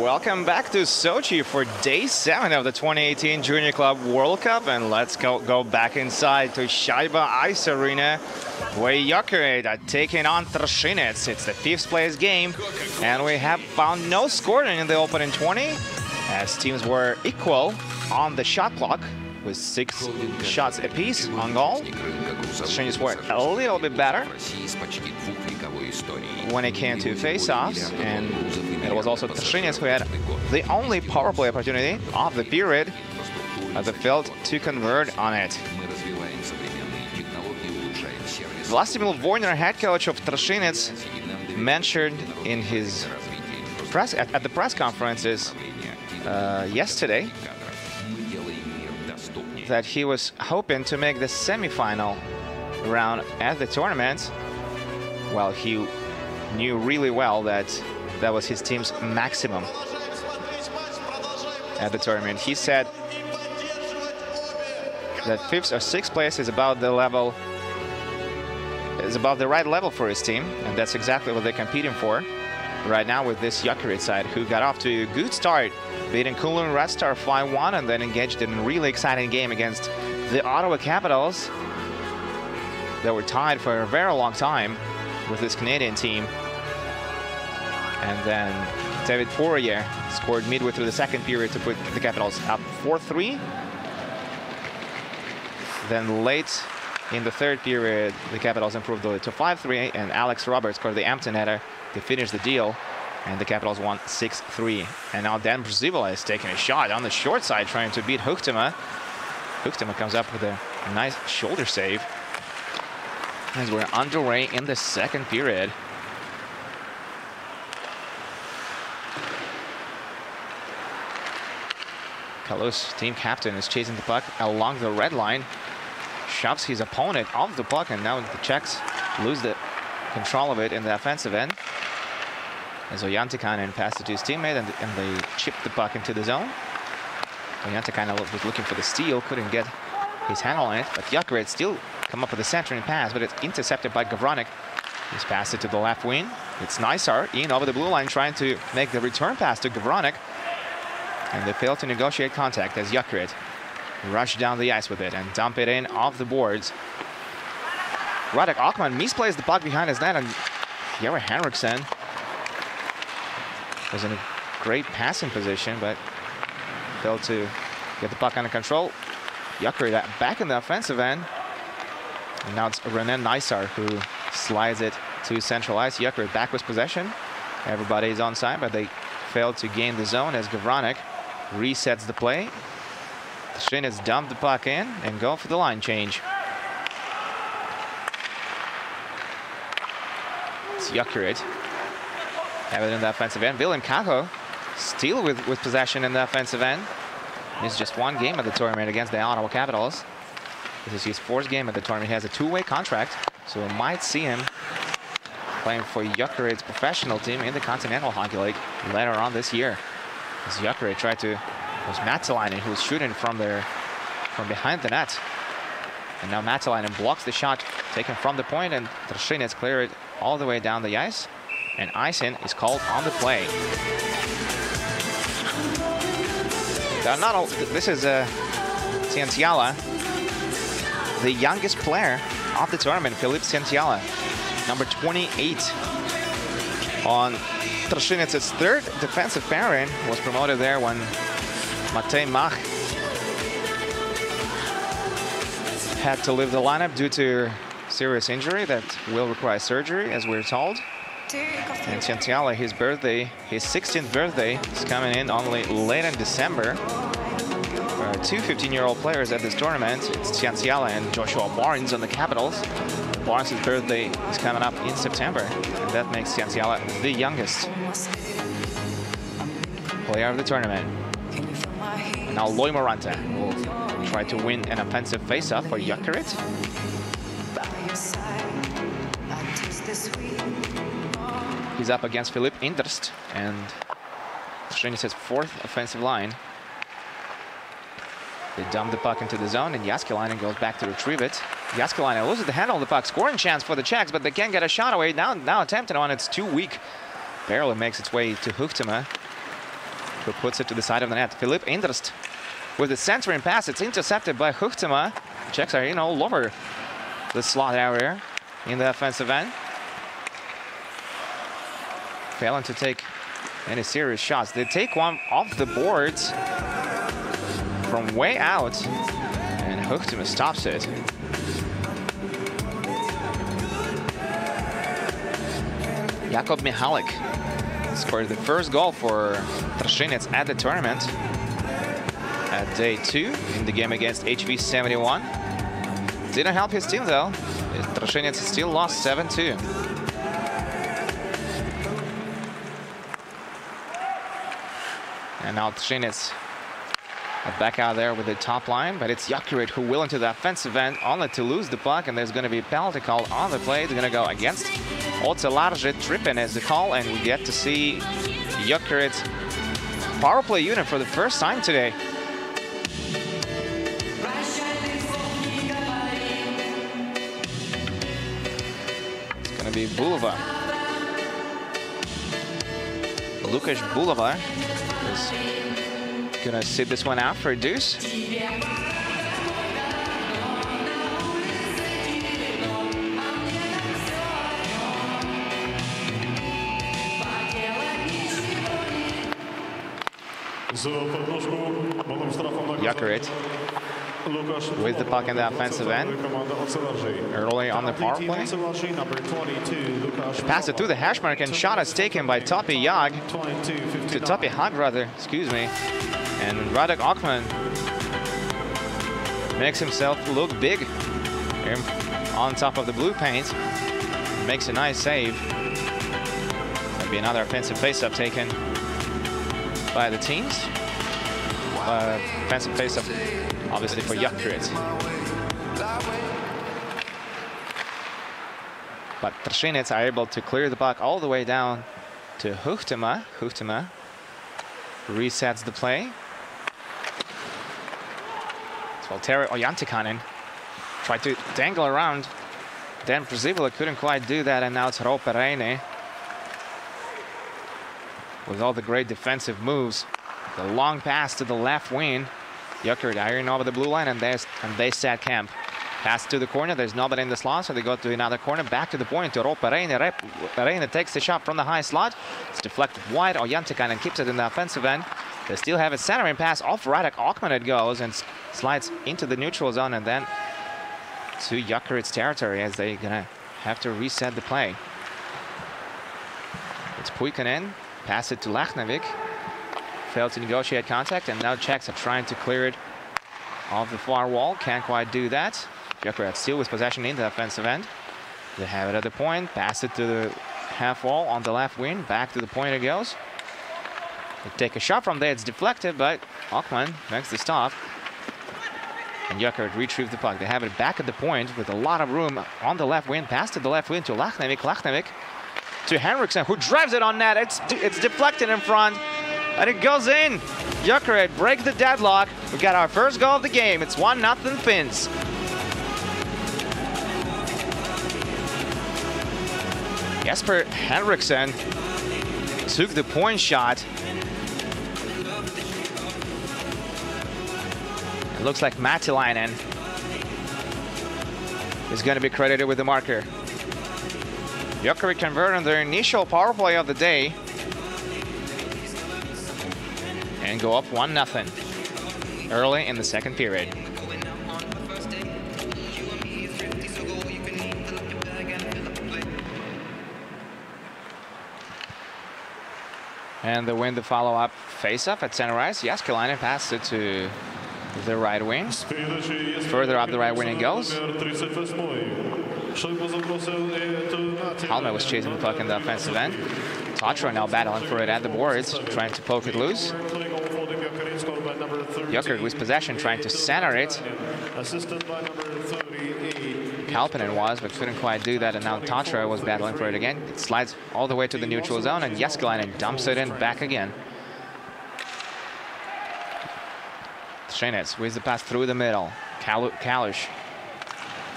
Welcome back to Sochi for day 7 of the 2018 Junior Club World Cup, and let's go back inside to Shaiba Ice Arena, where Jokerit are taking on Trinec. It's the 5th place game, and we have found no scoring in the opening 20, as teams were equal on the shot clock with 6 shots apiece on goal. Trinec were a little bit better when it came to face-offs, and it was also Trinec who had the only power play opportunity of the period, but they failed to convert on it. Vlastimil Voyner, head coach of Trinec, mentioned in his at the press conferences yesterday that he was hoping to make the semi-final round at the tournament. Well, he knew really well that that was his team's maximum at the tournament. He said that 5th or 6th place is about the level, is about the right level for his team, and that's exactly what they're competing for right now with this Jokerit side, who got off to a good start, beating Kunlun Red Star 5-1, and then engaged in a really exciting game against the Ottawa Capitals that were tied for a very long time with this Canadian team. And then David Poirier scored midway through the second period to put the Capitals up 4-3. Then late in the third period, the Capitals improved to 5-3, and Alex Roberts scored the empty netter to finish the deal, and the Capitals won 6-3. And now Dan Brzivela is taking a shot on the short side, trying to beat Huchtema. Huchtema comes up with a nice shoulder save as we're underway in the second period. Kalus, team captain, is chasing the puck along the red line, shoves his opponent off the puck, and now the Czechs lose the control of it in the offensive end. As Oyantikainen passed it to his teammate, and they chipped the puck into the zone. Oyantikainen was looking for the steal, couldn't get his handle on it, but Jokerit still come up with a centering pass, but it's intercepted by Gavronik. He's passed it to the left wing. It's Nisar in over the blue line, trying to make the return pass to Gavronik, and they fail to negotiate contact as Jokerit rush down the ice with it and dump it in off the boards. Radek Ockman misplays the puck behind his net, and Jere Henriksen was in a great passing position, but failed to get the puck under control. Jokerit back in the offensive end, and now it's René Nisar who slides it to central ice. Jokerit back with possession. Everybody's onside, but they failed to gain the zone as Gavronik resets the play. The Trinec dump the puck in and go for the line change. It's Jokerit. Have it in the offensive end. Willem Kako still with possession in the offensive end. It's just one game at the tournament against the Ottawa Capitals. This is his 4th game at the tournament. He has a 2-way contract, so we might see him playing for Jokerit's professional team in the Continental Hockey League later on this year. As Jokerit tried to, it was Matsalainen who was shooting from behind the net. And now Matsalainen blocks the shot taken from the point, and Trinec clear it all the way down the ice. And icing is called on the play. This is Ciantiala, the youngest player of the tournament, Philippe Ciantiala, number 28. On Trinec's 3rd defensive pairing, was promoted there when Matej Mach had to leave the lineup due to serious injury that will require surgery, as we're told. And Ciantiala, his 16th birthday, is coming in only late in December. There are 2 15-year-old players at this tournament. It's Ciantiala and Joshua Barnes on the Capitals. Barnes' birthday is coming up in September, and that makes Ciantiala the youngest player of the tournament. And now Loy Moranta will try to win an offensive face-off for Jokerit. He's up against Philippe Inderst and Trinec's 4th offensive line. They dump the puck into the zone, and Jääskeläinen goes back to retrieve it. Jääskeläinen loses the handle of the puck, scoring chance for the Czechs, but they can't get a shot away. Now attempting on, it's too weak. Barely makes its way to Huchtema. who puts it to the side of the net. Philipp Inderst with the centering pass. It's intercepted by Huchtema. Czechs are in all over the slot area in the offensive end. Failing to take any serious shots. They take one off the boards from way out, and Huchtema stops it. Jakub Mihalik scored the first goal for Trinec at the tournament at day 2 in the game against HV71. Didn't help his team though. Trinec still lost 7-2. And now Trinec back out there with the top line, but it's Jokerit who will into the offensive end, only to lose the puck, and there's going to be a penalty call on the play. It's going to go against Ocelari. Trippin is the call, and we get to see Jokerit's power play unit for the first time today. It's going to be Bulova. Lukasz Bulova is going to sit this one out for a deuce. Jokerit with the puck in the offensive end, early on the power play. Pass it through the hash mark, and shot is taken by Topi Hag, excuse me. And Radek Ockman makes himself look big on top of the blue paint. Makes a nice save. That'll be another offensive face-up taken by the teams. Offensive face-up, obviously, for Jokerit. But Trinec are able to clear the puck all the way down to Huchtema. Huchtema resets the play. Valtteri Ojantikainen tried to dangle around. Dan Przybilla couldn't quite do that, and now it's Ropereine with all the great defensive moves. The long pass to the left wing. Jokerit iron over the blue line, and they set camp. Pass to the corner. There's nobody in the slot, so they go to another corner. Back to the point to Ropereine. Ropereine takes the shot from the high slot. It's deflected wide. Ojantikainen keeps it in the offensive end. They still have a centering pass off Radek Ockman. It goes and slides into the neutral zone, and then to Jokerit's territory as they're gonna have to reset the play. It's Puikanen, pass it to Lachnevic. Failed to negotiate contact, and now Czechs are trying to clear it off the far wall. Can't quite do that. Jokerit still with possession in the offensive end. They have it at the point. Pass it to the half wall on the left wing. Back to the point it goes. They take a shot from there. It's deflected, but Ockman makes the stop. And Jokerit retrieve the puck. They have it back at the point with a lot of room on the left wing. Pass to the left wing to Lachnevic. Lachnevic to Henriksen, who drives it on net. It's deflected in front, and it goes in. Jokerit break the deadlock. We got our first goal of the game. It's 1-0 Finns. Jesper Henriksen took the point shot. It looks like Matilainen is going to be credited with the marker. Jokerit converted their initial power play of the day and go up 1-0 early in the second period. And they win the follow-up face-up at center ice. Jääskeläinen passed it to the right wing. Further up the right wing it goes. Halme was chasing the puck in the offensive end. Tatra now battling for it at the boards, trying to poke it loose. Jokerit with possession, trying to center it. Kalpanen was, but couldn't quite do that, and now Tatra was battling for it again. It slides all the way to the neutral zone, and Jääskeläinen dumps it in back again. Trinec with the pass through the middle. Kalush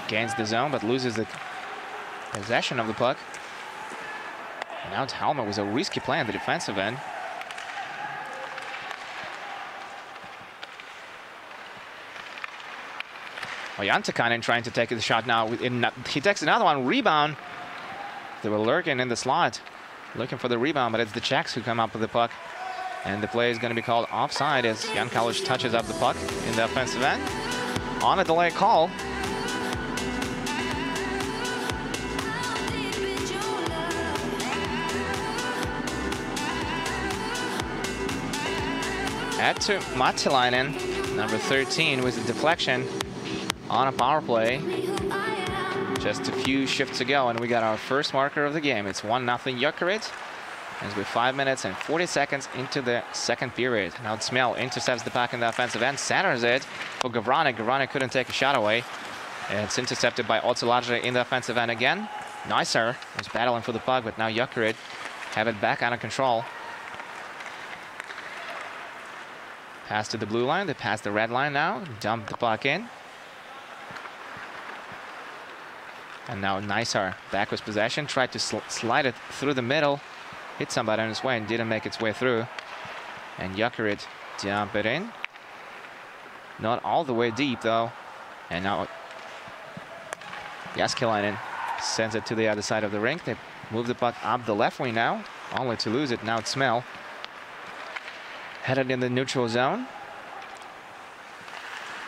gains the zone, but loses the possession of the puck. And now Halme was a risky play on the defensive end. Jantakainen trying to take the shot now. He takes another one. Rebound. They were lurking in the slot, looking for the rebound, but it's the Czechs who come up with the puck. And the play is going to be called offside as Jan Kalish touches up the puck in the offensive end. On a delay call. Add to Mattilainen, number 13, with a deflection on a power play. Just a few shifts ago, and we got our first marker of the game. It's 1-0 Jokerit, as we're 5 minutes and 40 seconds into the second period. Now Smell intercepts the puck in the offensive end, centers it for Gavranek. Gavranek couldn't take a shot away. And it's intercepted by Ocelari in the offensive end again. Nicer was battling for the puck, but now Jokerit have it back under control. Pass to the blue line, they pass the red line now, dump the puck in. And now Nicer back with possession, tried to slide it through the middle, hit somebody on his way and didn't make its way through. And Jokerit dump it in. Not all the way deep though. And now Jääskeläinen sends it to the other side of the rink. They move the puck up the left wing now, only to lose it. Now it's Smell. Headed in the neutral zone.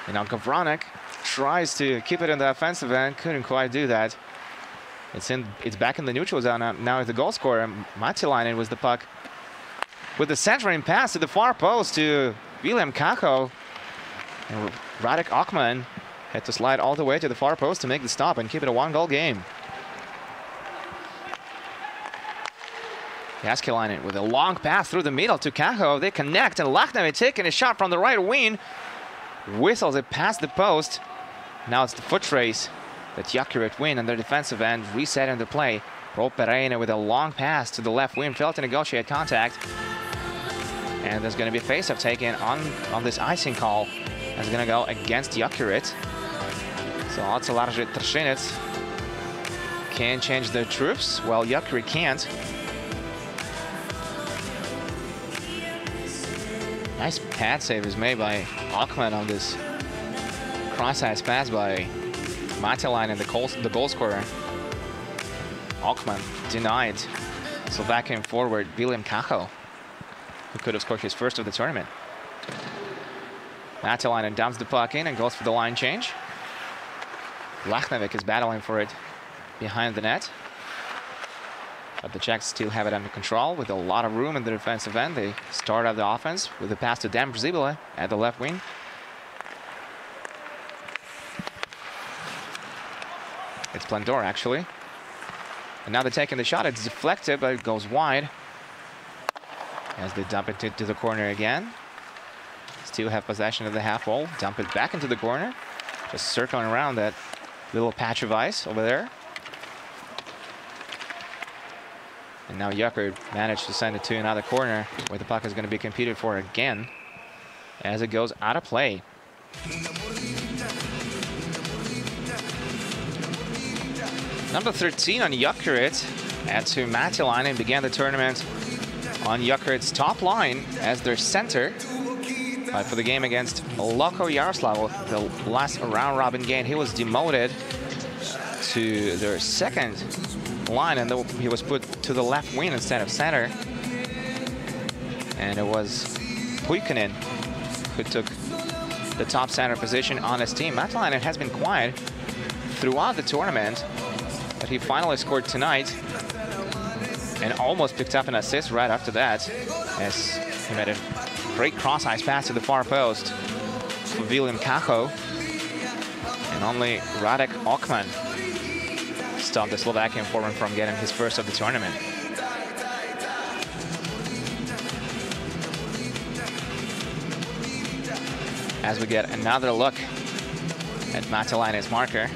And now Gavranek tries to keep it in the offensive end, couldn't quite do that. It's back in the neutral zone now. The goal scorer Mattilainen was the puck with the centering pass to the far post to William Kako. And Radek Ockman had to slide all the way to the far post to make the stop and keep it a 1-goal game. Jääskeläinen with a long pass through the middle to Kako. They connect, and Lachnevi taking a shot from the right wing. Whistles it past the post. Now it's the foot race that Jokerit win on their defensive end, resetting the play. Rob Pereira with a long pass to the left wing, failed to negotiate contact. And there's going to be a face-off taken on this icing call. That's going to go against Jokerit. So Ocelari Trinec can change their troops, while Jokerit can't. Nice pad save is made by Ockman on this cross-ice pass by Mattilainen, the goal scorer. Ockman denied. So back came forward William Kako, who could have scored his first of the tournament. Mattilainen dumps the puck in and goes for the line change. Lachnevic is battling for it behind the net. But the Czechs still have it under control with a lot of room in the defensive end. They start out the offense with a pass to Dan Brzibile at the left wing. It's Plandor actually. And now they're taking the shot. It's deflected, but it goes wide as they dump it to the corner again. Still have possession of the half wall. Dump it back into the corner. Just circling around that little patch of ice over there. And now Jokerit managed to send it to another corner where the puck is going to be competed for again as it goes out of play. Number 13 on Jokerit, add to Mattilainen, began the tournament on Jokerit's top line as their center. For the game against Loko Yaroslav, the last round-robin game, he was demoted to their second line, and he was put to the left wing instead of center. And it was Puikkonen who took the top center position on his team. Mattilainen has been quiet throughout the tournament, but he finally scored tonight and almost picked up an assist right after that, as he made a great cross-ice pass to the far post for William Kako. And only Radek Ockman stopped the Slovakian forward from getting his first of the tournament. As we get another look at Mattilainen's marker,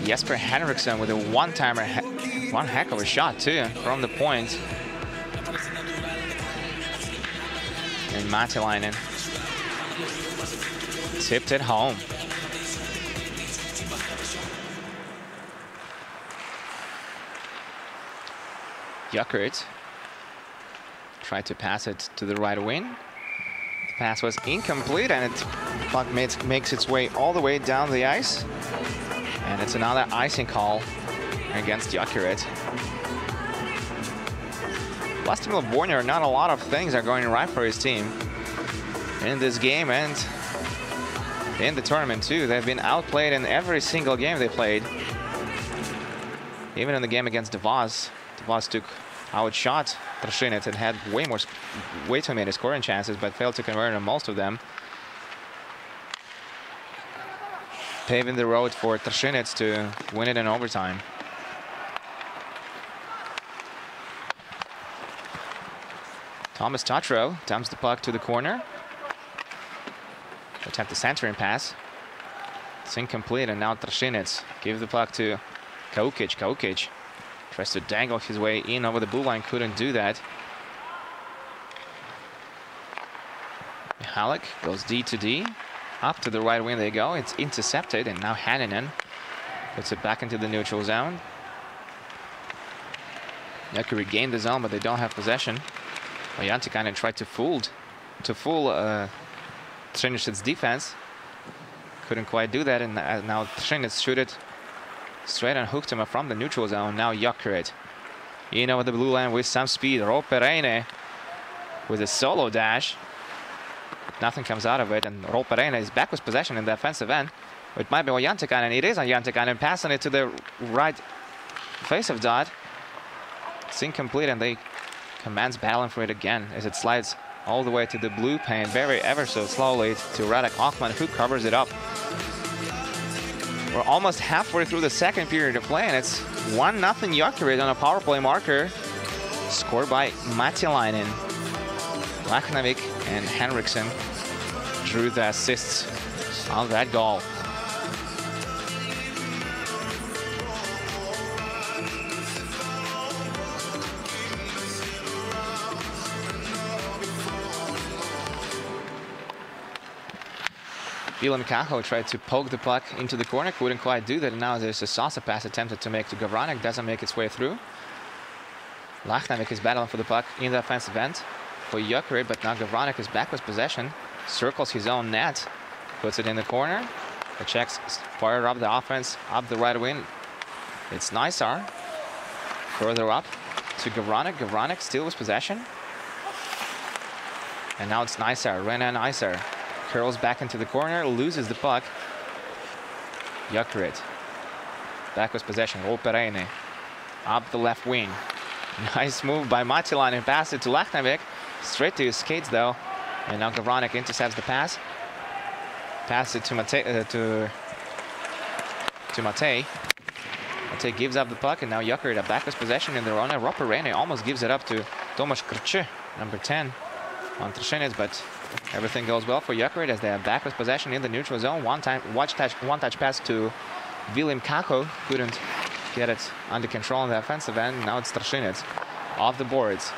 Jesper Henriksson with a one-timer, one heck of a shot too from the point. And Mattilainen tipped it home. Jokerit tried to pass it to the right wing. Pass was incomplete, and it puck makes its way all the way down the ice. And it's another icing call against Jokerit. Vladimir Borner, not a lot of things are going right for his team in this game and in the tournament too. They've been outplayed in every single game they played. Even in the game against Devos, Devos took outshot Trinec and had way too many scoring chances, but failed to convert on most of them. Paving the road for Trinec to win it in overtime. Thomas Tatro dumps the puck to the corner. Attempt the centering pass. It's incomplete, and now Trinec gives the puck to Jokerit. Jokerit tries to dangle his way in over the blue line, couldn't do that. Halleck goes D to D. Up to the right wing they go. It's intercepted, and now Hanninen puts it back into the neutral zone. Jokerit regained the zone, but they don't have possession. Ojantikainen tried to fool Trinec's defense. Couldn't quite do that, and now Trinec shoot it straight and hooked him from the neutral zone. Now Jokerit in over the blue line with some speed. Ropereine with a solo dash. Nothing comes out of it, and Ropereine is back with possession in the offensive end. It might be Ojantikainen. It is Ojantikainen passing it to the right face of dot. It's incomplete, and they commands battling for it again as it slides all the way to the blue paint, ever so slowly to Radek Ochman, who covers it up. We're almost halfway through the second period of play, and it's 1-0 Jokerit on a power play marker, scored by Matilainen. Lachnavik and Henriksen drew the assists on that goal. Willem Kaho tried to poke the puck into the corner, couldn't quite do that, and now there's a Sasa pass attempted to make to Gavranek, doesn't make its way through. Lachnavik is battling for the puck in the offensive end for Jokerit, but now Gavranek is back with possession, circles his own net, puts it in the corner. The Czechs fire up the offense, up the right wing. It's Nysar, further up to Gavranek. Gavranek still with possession. And now it's Nysar, Renan Nysar. Curls back into the corner, loses the puck. Jokerit back with possession. Ropereine up the left wing. Nice move by Matilainen, and pass it to Lachnavik. Straight to his skates though. And now Gavranek intercepts the pass. Pass it to Matej. Matej gives up the puck, and now Jokerit are back with possession in their own. Ropereine almost gives it up to Tomasz Krcze, number 10 on Trinec, but everything goes well for Jokerit as they are back with possession in the neutral zone. One touch pass to Willem Kaho. Couldn't get it under control in the offensive end. Now it's Trinec off the boards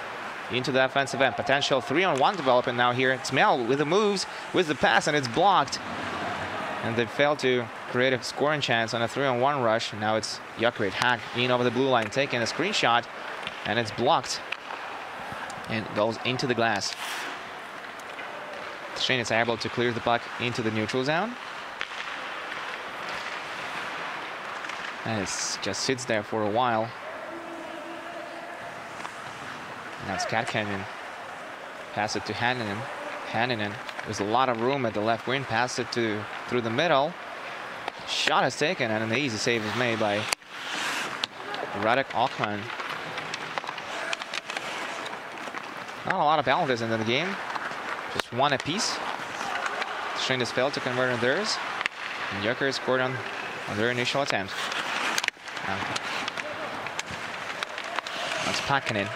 into the offensive end. Potential 3-on-1 development now here. It's Mel with the moves, with the pass, and it's blocked. And they failed to create a scoring chance on a 3-on-1 rush. Now it's Jokerit. Hag in over the blue line, taking a screenshot, and it's blocked and goes into the glass. Trinec able to clear the puck into the neutral zone. And it just sits there for a while. Now it's Katkanen. Pass it to Hanninen. Hanninen, there's a lot of room at the left wing. Pass it through the middle. Shot is taken, and an easy save is made by Radek Ochman. Not a lot of penalties in the game. Just one apiece. Trinec failed to convert on theirs. And Jokerit scored on their initial attempt. That's Pakkanen.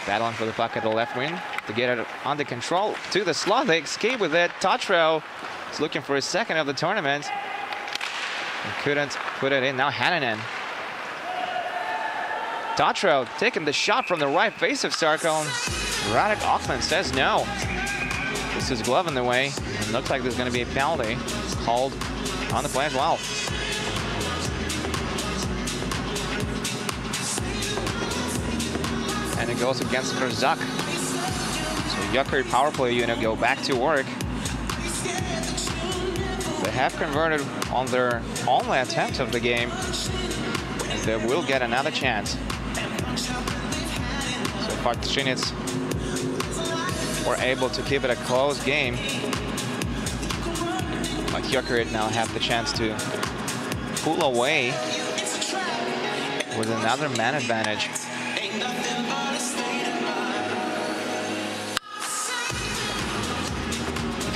Battling for the puck at the left wing to get it under control to the slot. They escape with it. Tatro is looking for his second of the tournament. And couldn't put it in. Now Hanninen. Tatro taking the shot from the right face of circle. Radek Ochman says no. This is glove in the way. It looks like there's going to be a penalty called on the play as well. And it goes against Krzak. Jokerit power play unit go back to work. They have converted on their only attempt of the game, and they will get another chance. So far, Trinec were able to keep it a close game, but Jokerit now have the chance to pull away with another man advantage.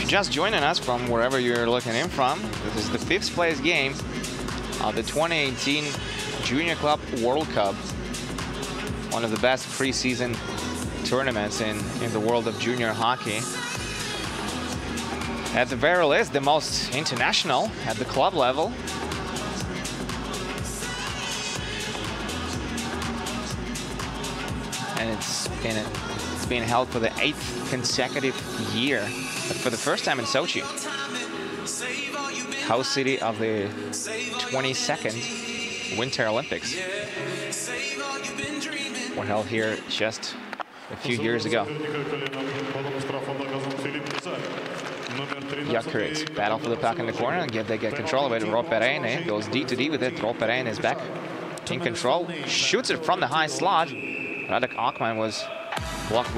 Just joining us from wherever you're looking in from, this is the 5th place game of the 2018 Junior Club World Cup, one of the best preseason tournaments in the world of junior hockey. At the very least, the most international at the club level. And it's been held for the 8th consecutive year. But for the first time in Sochi, host city of the 22nd Winter Olympics were held here just a few years ago. Jokerit battle for the puck in the corner, and they get control of it. Ocelari goes D to D with it. Ocelari is back in control, shoots it from the high slot. Radek Akman was blocked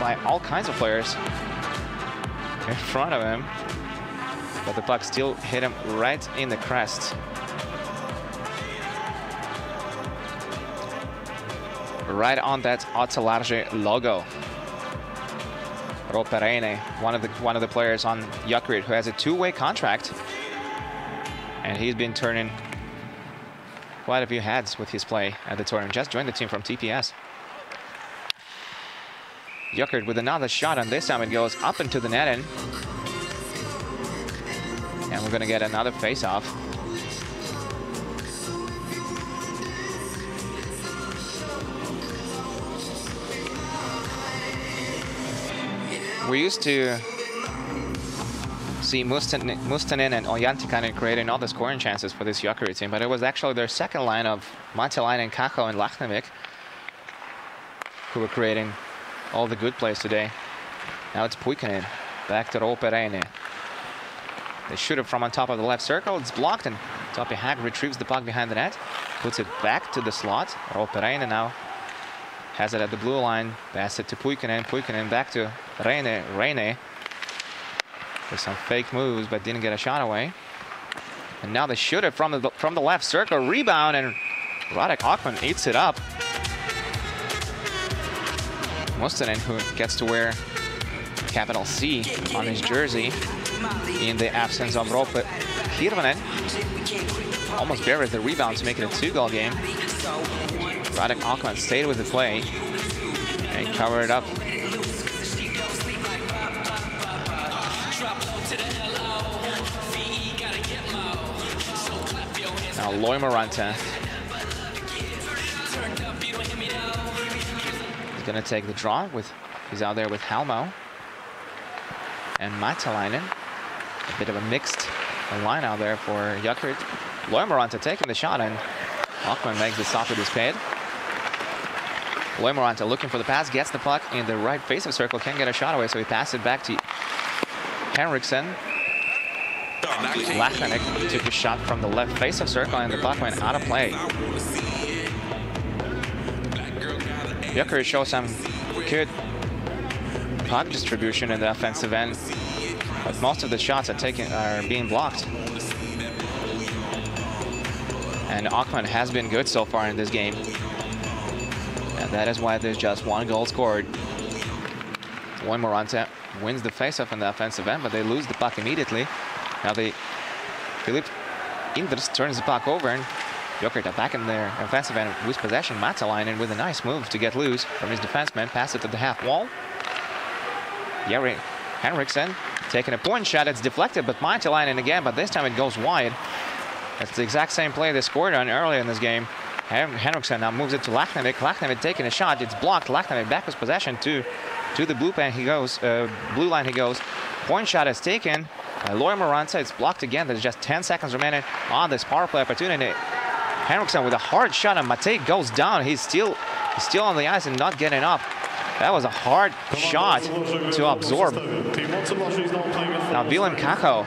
by all kinds of players in front of him, but the puck still hit him right in the crest. Right on that Ocelari logo. Ocelari, one of the players on Jokerit who has a 2-way contract, and he's been turning quite a few heads with his play at the tournament. Just joined the team from TPS. Jokerit with another shot, and this time it goes up into the netting. And we're going to get another face-off. We used to see Mustanen and Ojantikainen creating all the scoring chances for this Jokerit team, but it was actually their second line of Matelainen, Kakko, and Lachnevic who were creating all the good plays today. Now it's Puikkonen, back to Ocelari. They shoot it from on top of the left circle. It's blocked, and Topi Hag retrieves the puck behind the net, puts it back to the slot. Ocelari now has it at the blue line, pass it to Puikkonen. Puikkonen back to Reine with some fake moves, but didn't get a shot away. And now they shoot it from the left circle, rebound, and Radek Akman eats it up. Mustanen, who gets to wear capital C on his jersey in the absence of Roope Hirvonen, almost buried the rebound to make it a 2-goal game. Radek Akman stayed with the play and covered it up. Now Loimoranta is going to take the draw. He's out there with Halmo and Matelainen. A bit of a mixed line out there for Jokerit. Loimoranta taking the shot, and Akman makes the stop with his pad. Loimoranta looking for the pass, gets the puck in the right face-off circle, can't get a shot away, so he passes it back to Henriksen. Lachnevic took a shot from the left face-off circle, and the puck went out of play. Jokerit shows some good puck distribution in the offensive end, but most of the shots are being blocked. And Akman has been good so far in this game, and that is why there's just 1 goal scored. Loimoranta wins the face-off in the offensive end, but they lose the puck immediately. Now Filip Indrs turns the puck over, and Jokerit back in their offensive end with possession. Matelainen with a nice move to get loose from his defenseman, pass it to the half wall. Jari Henriksen taking a point shot, it's deflected, but Matelainen again, but this time it goes wide. That's the exact same play they scored on earlier in this game. Henriksen now moves it to Lachnevic. Lachnevic taking a shot, it's blocked. Lachnevic back with possession to the blue line he goes. Point shot is taken by Loimoranta. It's blocked again. There's just 10 seconds remaining on this power play opportunity. Henriksen with a hard shot, and Matej goes down. He's still on the ice and not getting up. That was a hard shot to absorb. Now William Kako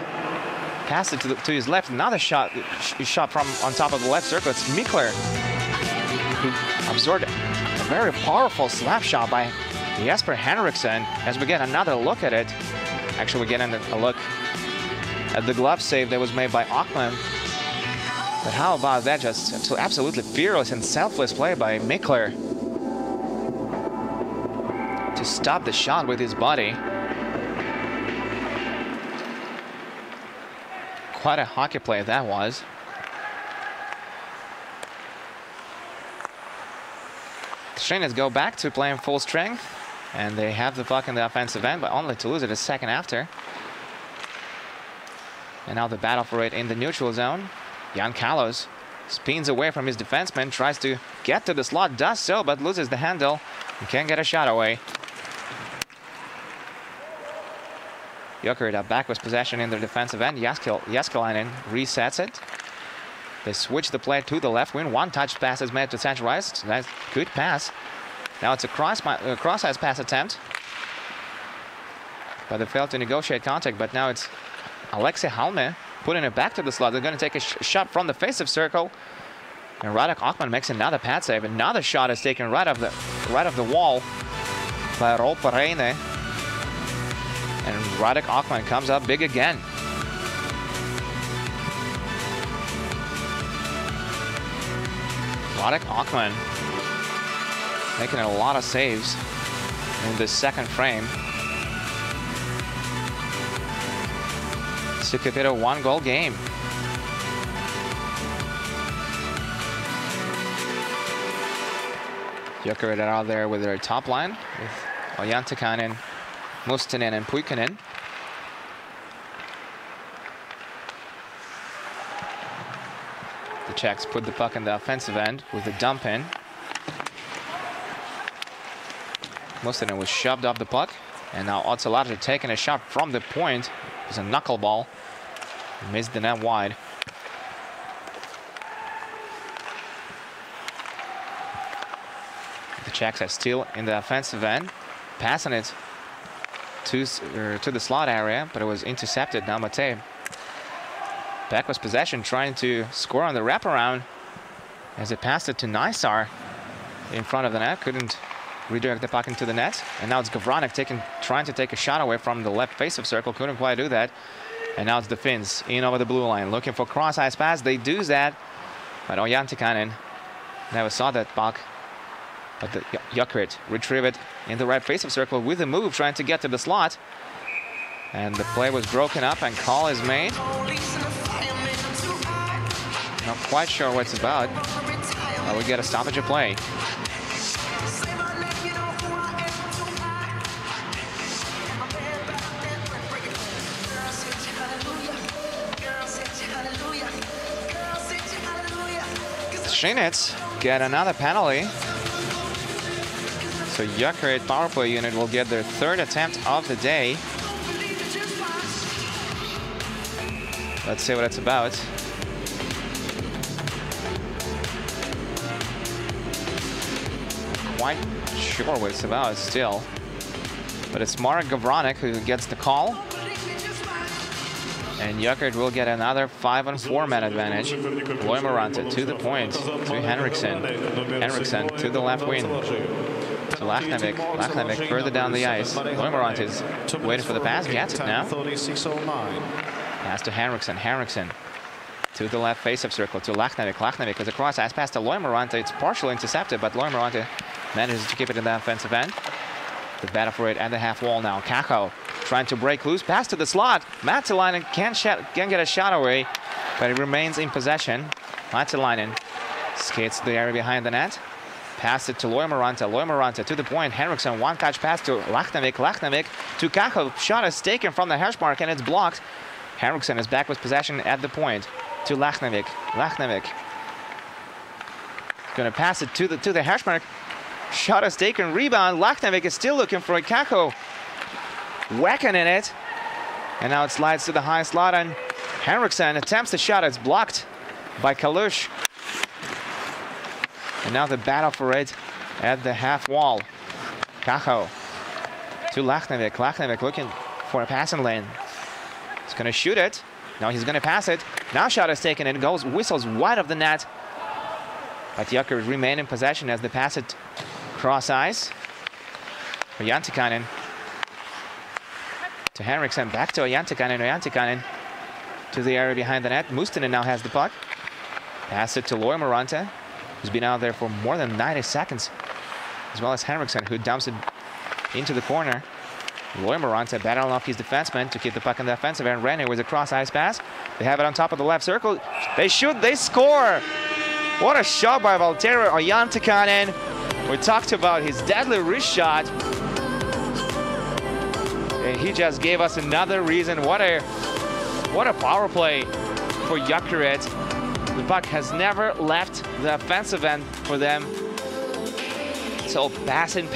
passed it to his left. Another shot from on top of the left circle. It's Mikler who absorbed a very powerful slap shot by Jesper Henriksen. As we get another look at it, actually we get a look at the glove save that was made by Åkman. But how about that? Just absolutely fearless and selfless play by Mikler to stop the shot with his body. Quite a hockey play that was. The Trinec go back to playing full strength, and they have the puck in the offensive end, but only to lose it a second after. And now the battle for it in the neutral zone. Jan Kalos spins away from his defenseman, tries to get to the slot, does so, but loses the handle and can't get a shot away. Jokerit back with possession in their defensive end. Jääskeläinen resets it. They switch the play to the left wing. One touch pass is made to center ice. Nice, good pass. Now it's a cross-ice pass attempt. But they failed to negotiate contact. But now it's Alexei Halme putting it back to the slot. They're going to take a shot from the face of circle. And Radek Åkman makes another pad save. Another shot is taken right of the wall by Rolf Reine. And Radek Åkman comes up big again. Radek Åkman making a lot of saves in this second frame to keep it a 1-goal game. Jokerit are out there with their top line with Ojantikainen, Mustinen and Puikkonen. The Czechs put the puck in the offensive end with the dump in. Mustinen was shoved off the puck, and now Ocelari taking a shot from the point. It was a knuckleball. Missed the net wide. The Czechs are still in the offensive end, passing it to the slot area, but it was intercepted. Now Matej back with possession, trying to score on the wraparound as it passed it to Nysar in front of the net. Couldn't redirect the puck into the net. And now it's Gavranek trying to take a shot away from the left face of circle. Couldn't quite do that. And now it's the Finns in over the blue line, looking for cross-ice pass. They do that, but Ojantikainen never saw that puck. But the Jokerit retrieve it in the right face of circle with a move, trying to get to the slot. And the play was broken up and call is made. Not quite sure what it's about. But we get a stoppage of play. Trinec get another penalty. So Jokerit power play unit will get their third attempt of the day. Let's see what it's about. Quite sure what it's about still. But it's Marek Gavranek who gets the call. And Jokerit will get another 5-on-4 man advantage. Loimoranta to the point, to Henriksen. Henriksen to the left wing, to Lachnevik. Lachnevik further down the ice. Loimoranta is waiting for the pass, gets it now. Pass to Henriksen. Henriksen to the left face of circle, to Lachnevik. Lachnevik with a cross-ice pass to Loimoranta. It's partially intercepted, but Loimoranta manages to keep it in the offensive end. The battle for it at the half wall now. Kako trying to break loose, pass to the slot. Mattelainen can't get a shot away, but he remains in possession. Mattelainen skates the area behind the net. Pass it to Loimoranta. Loimoranta to the point. Henriksen, one-touch pass to Lachnevik. Lachnevik to Kako. Shot is taken from the hash mark and it's blocked. Henriksen is back with possession at the point to Lachnevik. Lachnevik going to pass it to the hash mark. Shot is taken, rebound. Lachnevik is still looking for a Kako. Whacking in it. And now it slides to the high slot and Henriksen attempts the shot. It's blocked by Kalush. And now the battle for it at the half wall. Kacho to Lachnevic. Lachnevic looking for a passing lane. He's going to shoot it. Now he's going to pass it. Now shot is taken and goes, whistles wide of the net. But Jokerit remain in possession as they pass it cross ice. For Jantikainen. To Henriksen, back to Jantikainen. Jantikainen to the area behind the net. Mustinen now has the puck. Pass it to Loimaranta, who's been out there for more than 90 seconds. As well as Henriksen, who dumps it into the corner. Loimaranta battling off his defenseman to keep the puck in the offensive end. Rene with a cross-ice pass. They have it on top of the left circle. They shoot, they score! What a shot by Valtteri Jantikainen. We talked about his deadly wrist shot. And he just gave us another reason. What a power play for Jokerit. The puck has never left the offensive end for them. So passing,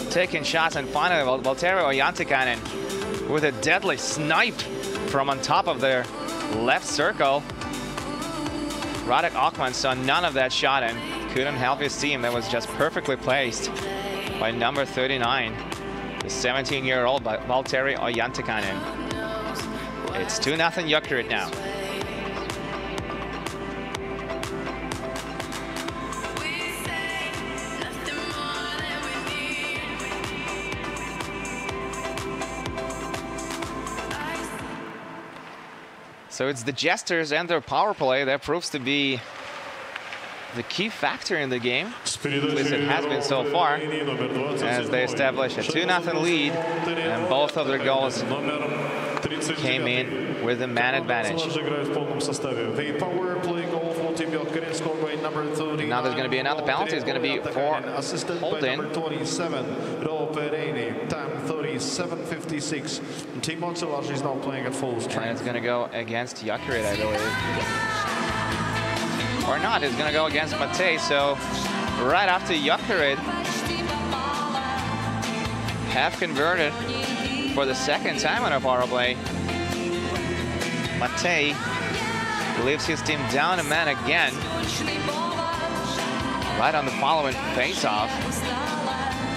taking shots, and finally Valtteri Jantikainen with a deadly snipe from on top of their left circle. Radek Ockman saw none of that shot and couldn't help his team. That was just perfectly placed by number 39, the 17-year-old Valtteri Jantikainen. It's 2-0 Jokerit now. So it's the Jesters and their power play that proves to be the key factor in the game, at least it has been so far, as they establish a 2-0 lead, and both of their goals came in with a man advantage. Now there's going to be another penalty. It's going to be for holding. Time 37:56. Team Ocelari is now playing at full strength. And it's going to go against Jokerit, I believe. Or not, it's going to go against Matej. So right after Jokerit have converted for the second time on a power play, Matej leaves his team down a man again. Right on the following face-off.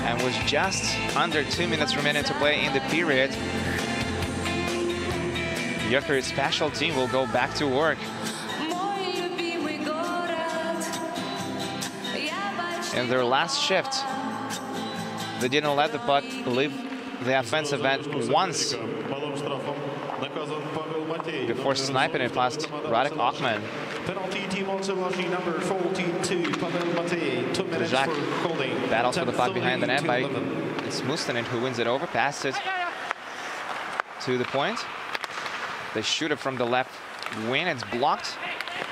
And was just under 2 minutes remaining to play in the period. Jokerit's special team will go back to work. In their last shift, they didn't let the puck leave the offensive end once before sniping it past Radek Ockman. Penalty team Ocelari number 42, Pavel Matej. 2 minutes Jacques for holding. battles for the puck behind the net by it's Mustinen who wins it over, passes it to the point. They shoot it from the left wing, it's blocked.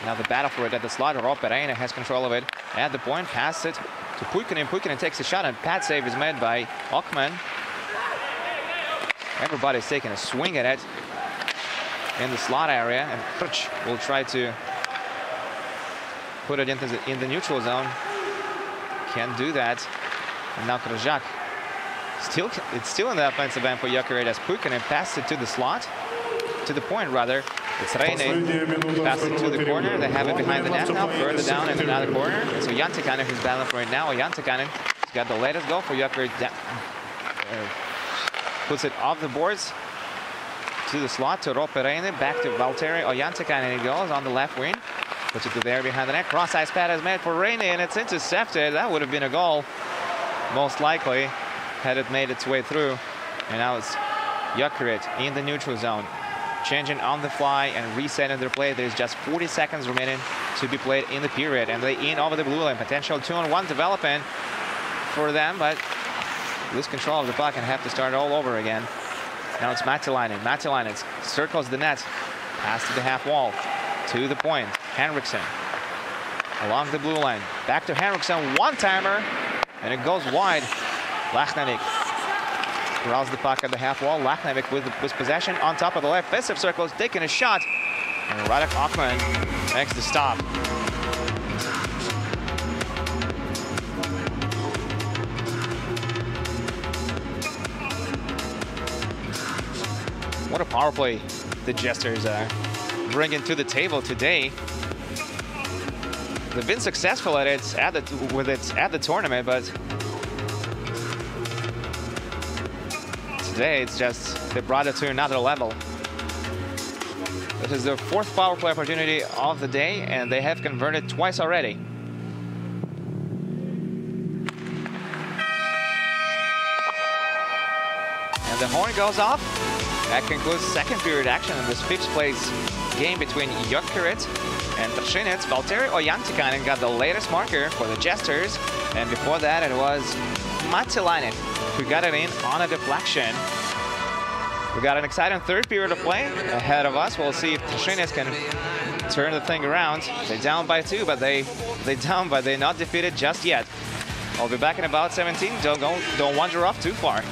Now the battle for it at the slot. Ocelari has control of it at the point, passes it to Puikkonen. Puikkonen takes a shot and pad save is made by Ockman. Everybody's taking a swing at it in the slot area, and Krch will try to put it in the neutral zone. Can't do that. And now Krajak. It's still in the offensive end for Jokerit as Puikkonen passes it to the slot. To the point, rather. It's Reine. Passes it to the corner. They have it behind the net now. Further down in another corner. So Jantikainen who's battling for it now. Jantikainen has got the latest goal for Jokerit. Puts it off the boards. To the slot to Reine. Back to Valtteri Jantikainen. He goes on the left wing. Puts it to there behind the net. Cross-ice pad is made for Reine, and it's intercepted. That would have been a goal, most likely, had it made its way through. And now it's Jokerit in the neutral zone, changing on the fly and resetting their play. There's just 40 seconds remaining to be played in the period, and they in over the blue line. Potential 2-on-1 development for them, but lose control of the puck and have to start all over again. Now it's Mattilainen. Mattilainen circles the net, pass to the half wall, to the point. Henriksen along the blue line. Back to Henriksen, one-timer, and it goes wide. Lachnevic corrals the puck at the half wall. Lachnevic with possession on top of the left offensive circle, is taking a shot, and Radek Ockman makes the stop. What a power play the Jesters are bringing to the table today. They've been successful at it at the tournament, but today. It's just they brought it to another level. This is their 4th power play opportunity of the day, and they have converted twice already. And the horn goes off. That concludes second period action in this 5th place game between Jokerit and Trinec. Valtteri Ojantikainen got the latest marker for the Jesters, and before that it was Mattilainen who got it in on a deflection. We got an exciting 3rd period of play ahead of us. We'll see if Trinec can turn the thing around. They're down by 2, but they're not defeated just yet. I'll be back in about 17. Don't wander off too far.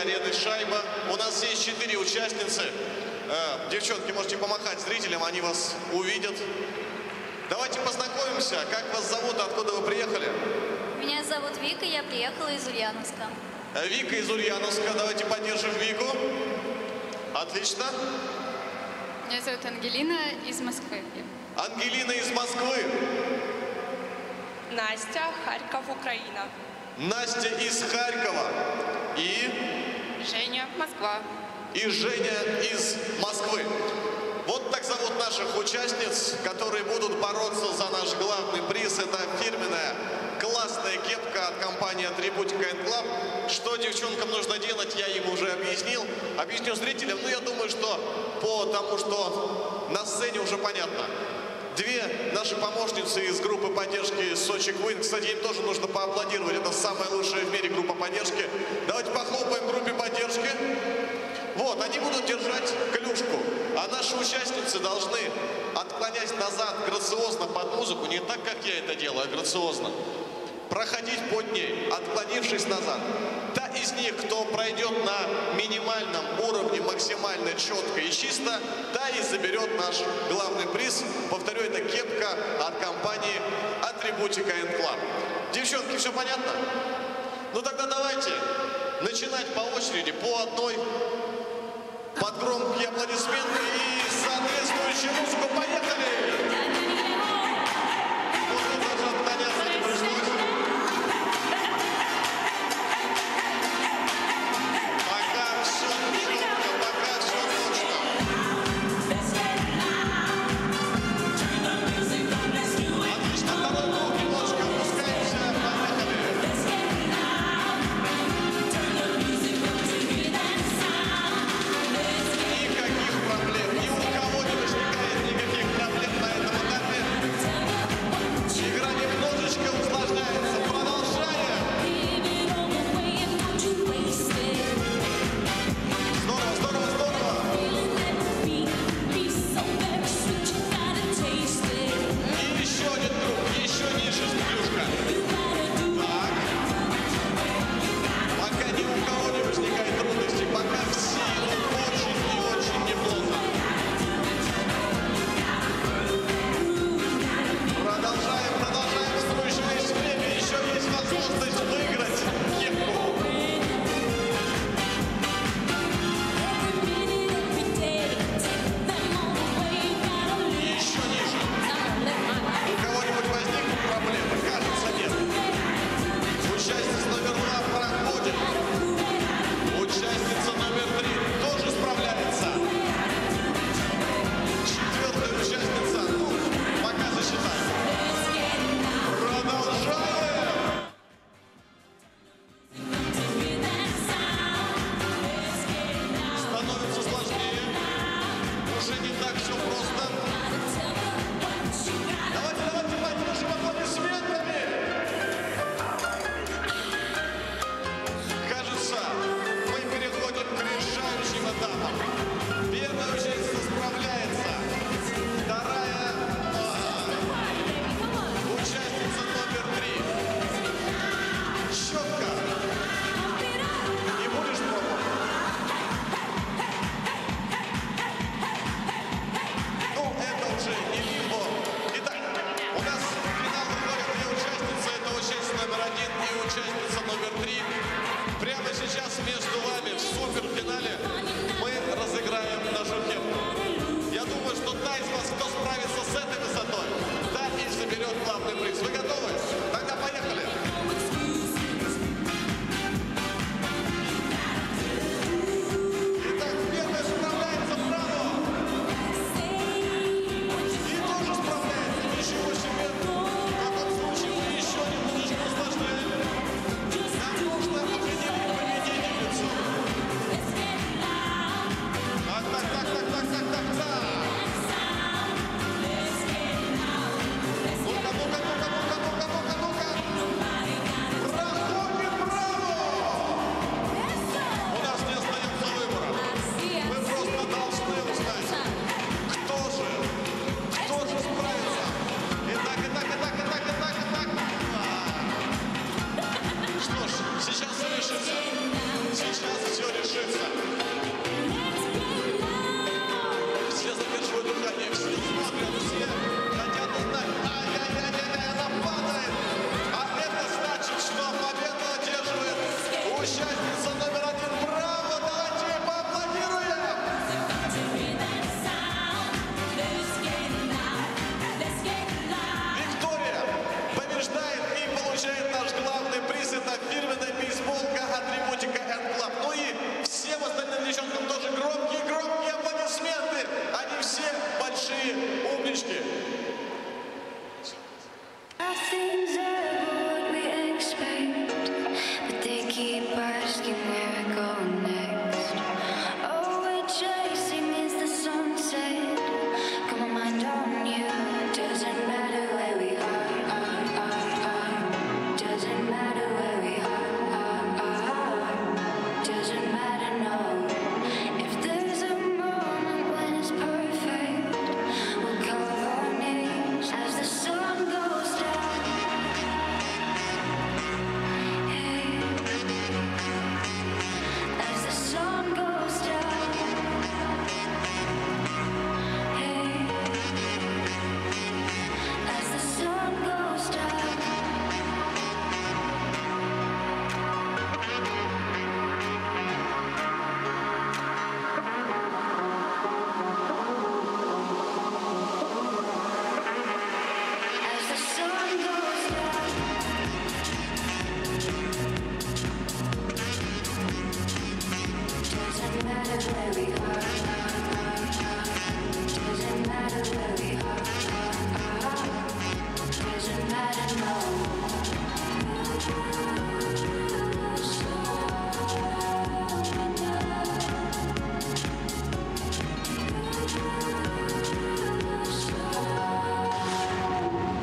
арены шайба. У нас есть 4 участницы. Девчонки, можете помахать зрителям, они вас увидят. Давайте познакомимся. Как вас зовут, откуда вы приехали? Меня зовут Вика, я приехала из Ульяновска. Вика из Ульяновска. Давайте поддержим Вику. Отлично. Меня зовут Ангелина из Москвы. Ангелина из Москвы. Настя, Харьков, Украина. Настя из Харькова. И Женя, Москва. Женя из Москвы. Вот так зовут наших участниц, которые будут бороться за наш главный приз. Это фирменная классная кепка от компании Атрибутика & Club. Что девчонкам нужно делать, я им уже объяснил. Объясню зрителям, но я думаю, что по тому, что на сцене уже понятно. Две наши помощницы из группы поддержки Сочи Queen. Кстати, им тоже нужно поаплодировать. Это самая лучшая в мире группа поддержки. Давайте похлопаем группе поддержки. Вот, они будут держать клюшку. А наши участницы должны, отклонясь назад грациозно под музыку, не так, как я это делаю, а грациозно, проходить под ней, отклонившись назад. Та из них, кто пройдет на минимальном уровне максимально четко и чисто, та и заберет наш главный приз. Повторю, это кепка от компании Атрибутика & Club. Девчонки, все понятно? Ну тогда давайте начинать по очереди, по одной, под громкие аплодисменты и соответствующую музыку. Поехали! Вот тут даже отклоняться не пришлось. Пока все четко, пока все точно. Отлично, второй круг, немножко опускаемся. Поехали! Никаких проблем, ни у кого не возникает никаких проблем на этом этапе.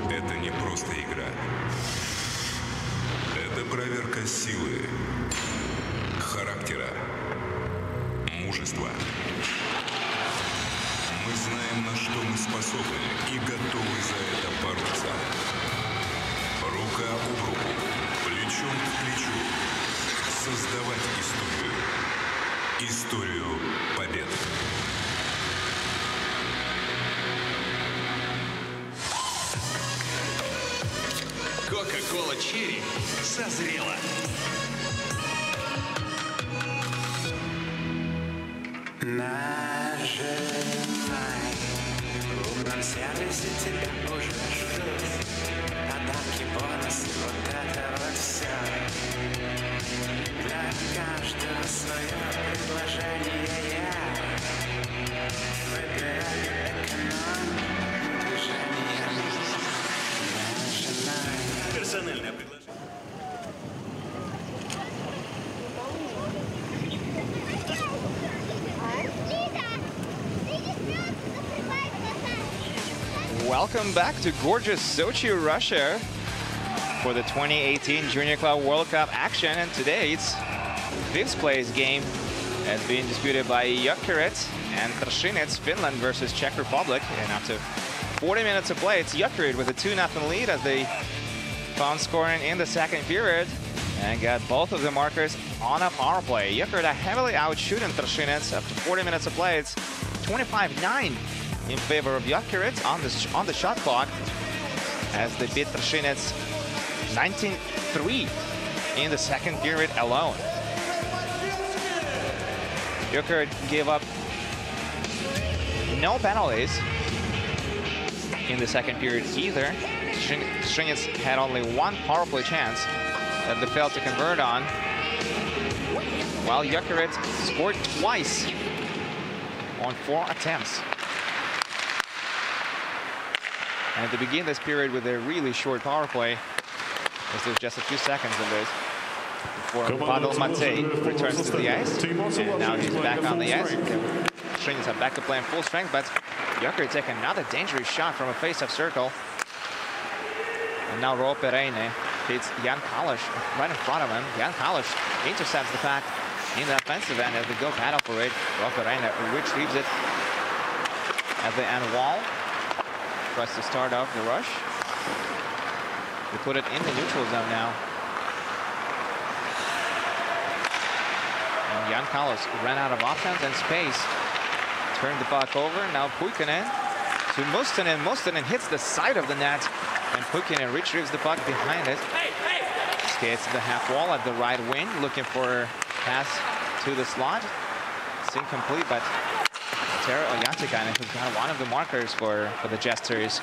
Это не просто игра. Это проверка силы, характера, мужества. Мы знаем, на что мы способны, и готовы за это бороться. Рука об руку, плечом к плечу. Создавать историю. Историю побед. Кока-кола Черри созрела. Нажимай, в умном сервисе тебя уже ждут. Подарки, бонусы, вот это вот все. Для каждого свое предложение. Выбирай эконом движением. Нажимай. Персональное предложение. Welcome back to gorgeous Sochi, Russia for the 2018 Junior Club World Cup action. And today it's fifth place game as being disputed by Jokerit and Trinec, Finland versus Czech Republic. And after 40 minutes of play, it's Jokerit with a 2-0 lead as they found scoring in the second period and got both of the markers on a power play. Jokerit are heavily outshooting Trinec. After 40 minutes of play, it's 25-9 in favor of Jokerit on the shot clock as they beat Trinec 19-3 in the second period alone. Jokerit gave up no penalties in the second period either. Trinec had only one power play chance that they failed to convert on, while Jokerit scored twice on 4 attempts. And to begin this period with a really short power play, this was just a few seconds of it before Pavel Matej returns to the ice. And now he's back on the ice. Trinec are back to playing full strength, but Jokerit take another dangerous shot from a face-off circle. And now Ocelari hits Jan Kalish right in front of him. Jan Kalish intercepts the puck in the offensive end as they go battle for it. Ocelari retrieves it at the end wall. Tries to start off the rush. They put it in the neutral zone now. And Jan Kalish ran out of options and space. Turned the puck over. Now Puikkonen to Mustonen. Mustonen hits the side of the net. And Puikkonen retrieves the puck behind it. Skates to the half wall at the right wing. Looking for a pass to the slot. It's incomplete, but Tero Yantikainen, who's got one of the markers for the Jesters,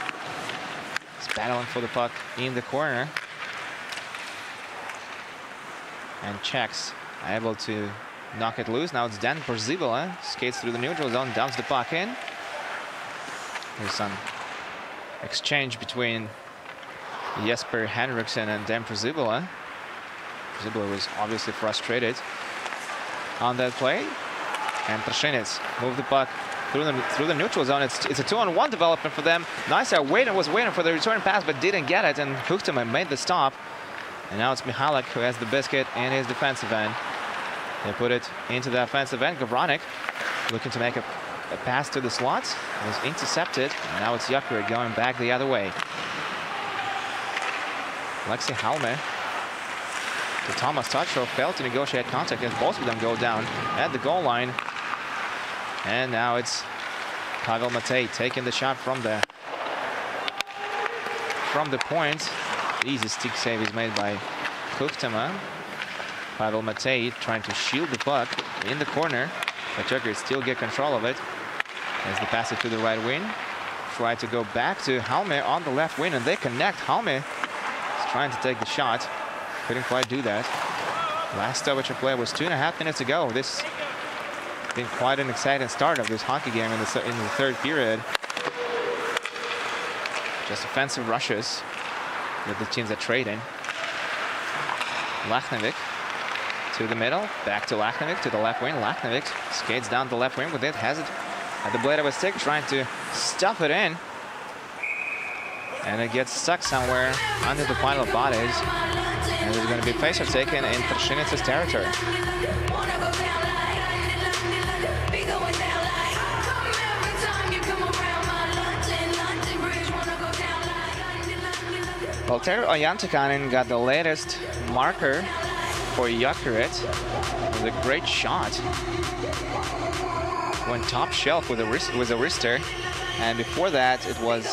is battling for the puck in the corner. And Czechs are able to knock it loose. Now it's Dan Przybilla, skates through the neutral zone, dumps the puck in. There's some exchange between Jesper Henriksen and Dan Przybilla. Przybilla was obviously frustrated on that play. And Trinec moved the puck through the neutral zone. It's a 2-on-1 development for them. Nicer was waiting for the return pass, but didn't get it. And Huchtema made the stop. And now it's Michalek who has the biscuit in his defensive end. They put it into the offensive end. Gavronik looking to make a pass to the slots. It was intercepted. And now it's Jokerit going back the other way. Alexi Halme to Thomas Tacho, failed to negotiate contact as both of them go down at the goal line. And now it's Pavel Matej taking the shot from the point. Easy stick save is made by Huchtema. Pavel Matej trying to shield the puck in the corner, but Jokerit still get control of it as they pass it to the right wing. Try to go back to Halme on the left wing, and they connect. Halme is trying to take the shot. Couldn't quite do that. Last stoppage of play was 2.5 minutes ago. This been quite an exciting start of this hockey game in the third period. Just offensive rushes that the teams are trading. Lachnevic to the middle, back to Lachnevic to the left wing. Lachnevic skates down the left wing with it, has it at the blade of a stick, trying to stuff it in. And it gets stuck somewhere under the pile of bodies. And there's going to be facer taken in Trinic's territory. Valtteri Ojantakainen got the latest marker for Jokerit with a great shot. Went top shelf with a wrister, and before that it was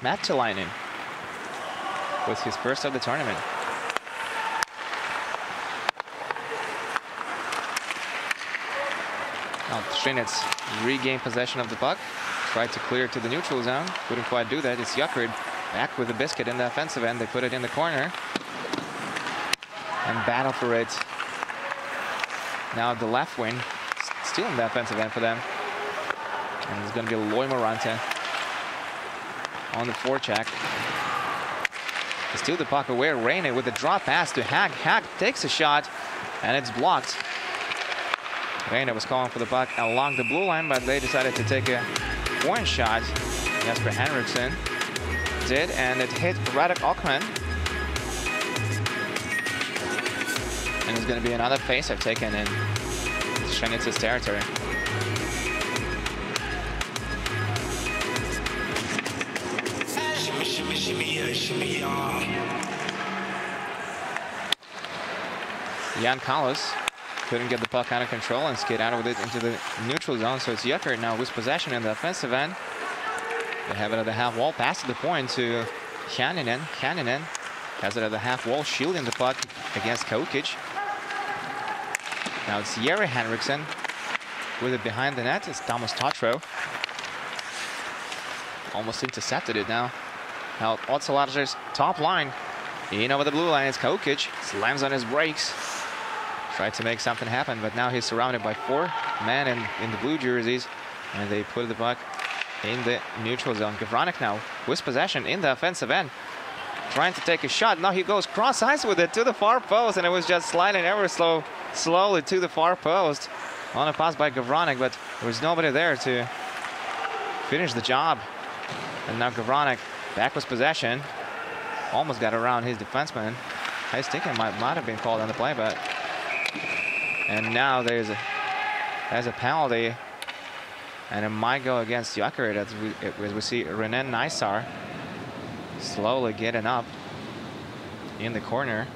Mattalainen with his first of the tournament. Now Trinec regained possession of the puck. Tried to clear to the neutral zone. Couldn't quite do that. It's Jokerit back with the biscuit in the offensive end. They put it in the corner. And battle for it. Now the left wing. Still in the offensive end for them. And it's going to be Loy Morante on the forecheck. To steal the puck away. Reine with a drop pass to Hack. Hack takes a shot. And it's blocked. Reine was calling for the puck along the blue line, but they decided to take a point shot. Jesper Henriksen did, and it hit Radek Ockman. And it's going to be another face-off taken in Trinic's territory. Jan Carlos couldn't get the puck out of control and skid out with it into the neutral zone. So it's Jokerit now with possession in the offensive end. They have it at the half wall, pass to the point to Hänninen. Hänninen has it at the half wall, shielding the puck against Jokic. Now it's Jere Henriksen with it behind the net. It's Thomas Tatro. Almost intercepted it now. Now Ocelari's top line. In over the blue line, it's Jokic. Slams on his brakes. Tried to make something happen, but now he's surrounded by 4 men in the blue jerseys, and they put the puck in the neutral zone. Gavronik now with possession in the offensive end, trying to take a shot. Now he goes cross ice with it to the far post, and it was just sliding ever slowly to the far post on a pass by Gavronik, but there was nobody there to finish the job. And now Gavronik back with possession, almost got around his defenseman. High sticking might have been called on the play, but. And now there's a penalty, and it might go against Jokerit as we see Renan Nysar slowly getting up in the corner.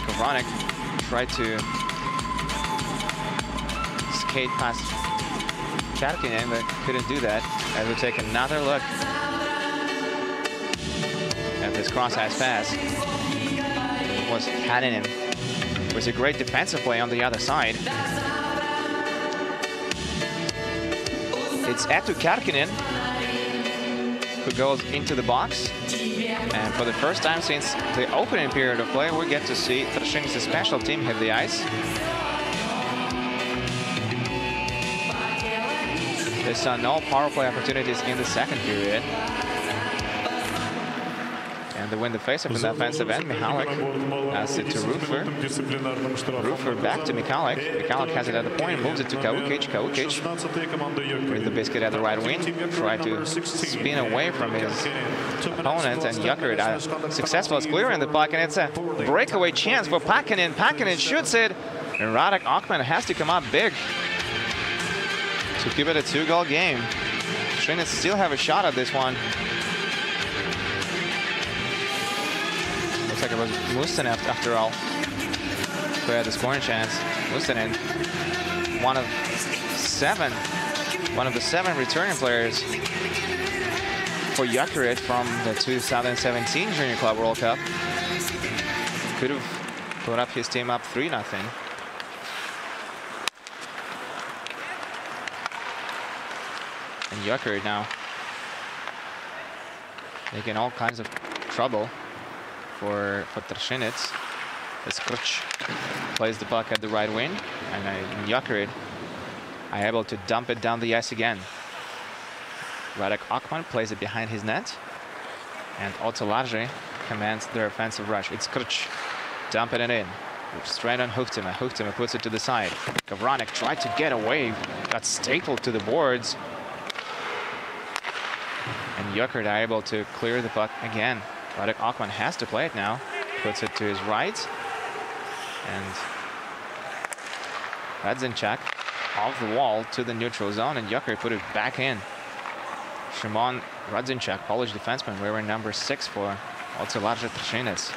Gavronik tried to skate past Charkinen, but couldn't do that. As we take another look at this cross-ice pass. Was Hänninen. It was a great defensive play on the other side. It's Eetu Kärkinen who goes into the box. And for the first time since the opening period of play, we get to see Trinic's special team hit the ice. They saw no power play opportunities in the second period. And they win the face-off in the offensive end. Mihalik passes it to Rufer. Rufer back to Mihalik. Mihalik has it at the point, moves it to Jokic. Jokic with the biscuit at the right wing. Try to spin away from his opponent, and Jokerit successful as clearing the puck, and it's a breakaway chance for Pakkanen. Pakkanen shoots it, and Radek Ockman has to come up big to keep it a 2-goal game. Trinec still have a shot at this one. Looks like it was Mustonen after all who had the scoring chance. Mustonen, one of the 7 returning players for Jokerit from the 2017 Junior Club World Cup. Could have put up his team up 3-0. And Jokerit now making all kinds of trouble for Trinec. As Krch plays the puck at the right wing, and Jokerit are able to dump it down the ice again. Radek Akman plays it behind his net, and Ocelari commands their offensive rush. It's Krch dumping it in. Straight on Huchtema. Huchtema puts it to the side. Gavranek tried to get away, got stapled to the boards. And Jokerit are able to clear the puck again. Radek Akman has to play it now. Puts it to his right. And Radzinchak off the wall to the neutral zone, and Jokerit put it back in. Szymon Radzinchak, Polish defenseman, wearing number 6 for Ocelari Trinec.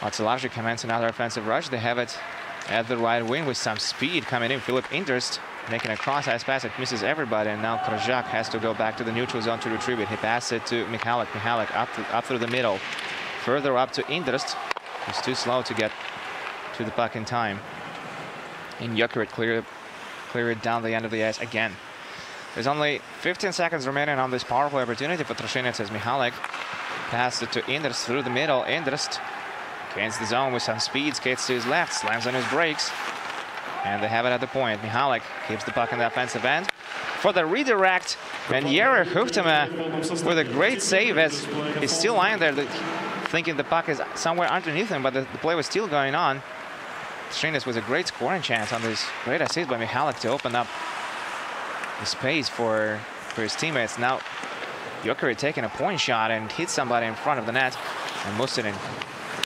Ocelari commands another offensive rush. They have it at the right wing with some speed coming in. Filip Indrst making a cross-ice pass. It misses everybody, and now Krajak has to go back to the neutral zone to retrieve it. He passes it to Michalik. Michalik up through the middle. Further up to Indrst. He's too slow to get to the puck in time. And Jokerit clear it down the end of the ice again. There's only 15 seconds remaining on this power play opportunity for Trinec as Michalik passes it to Indrst through the middle. Indrst gains the zone with some speed, skates to his left, slams on his brakes, and they have it at the point. Michalik keeps the puck in the offensive end for the redirect, and Jere Huchtema with a great save as he's still lying there, thinking the puck is somewhere underneath him, but the play was still going on. Trinec was a great scoring chance on this great assist by Michalik to open up the space for his teammates. Now Jokerit taking a point shot and hits somebody in front of the net, and Mustonen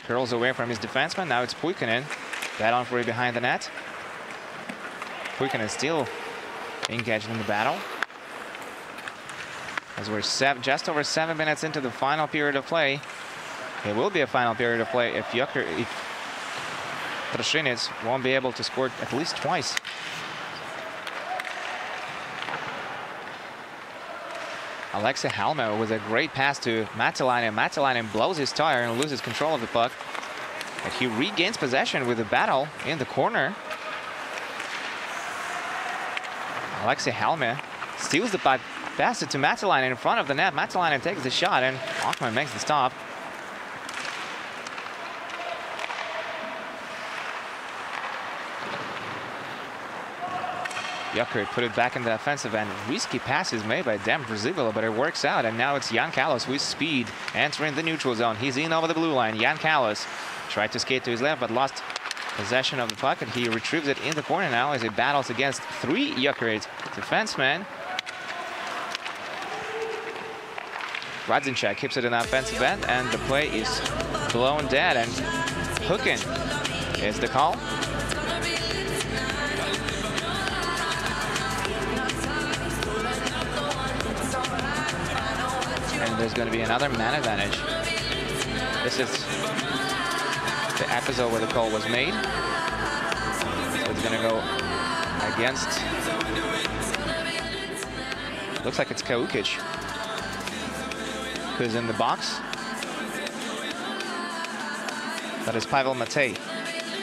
curls away from his defenseman. Now it's Puikkonen, battling for it behind the net. Puikkonen still engaged in the battle. As we're just over 7 minutes into the final period of play. It will be a final period of play if Trinec won't be able to score at least twice. Alexei Halme with a great pass to Matalainen. Matalainen blows his tire and loses control of the puck. But he regains possession with a battle in the corner. Alexei Halme steals the puck, passes it to Matalainen in front of the net. Matalainen takes the shot, and Akman makes the stop. Jokerit put it back in the offensive end. Risky passes made by Dan Brzibila, but it works out. And now it's Jan Kalos with speed entering the neutral zone. He's in over the blue line. Jan Kalos tried to skate to his left, but lost possession of the puck, and he retrieves it in the corner now as he battles against 3 Jokerit defensemen. Radzinchak keeps it in the offensive end, and the play is blown dead, and hooking is the call. And there's going to be another man advantage. This is the episode where the call was made. So it's going to go against, looks like it's Kaukic, who's in the box. That is Pavel Matej,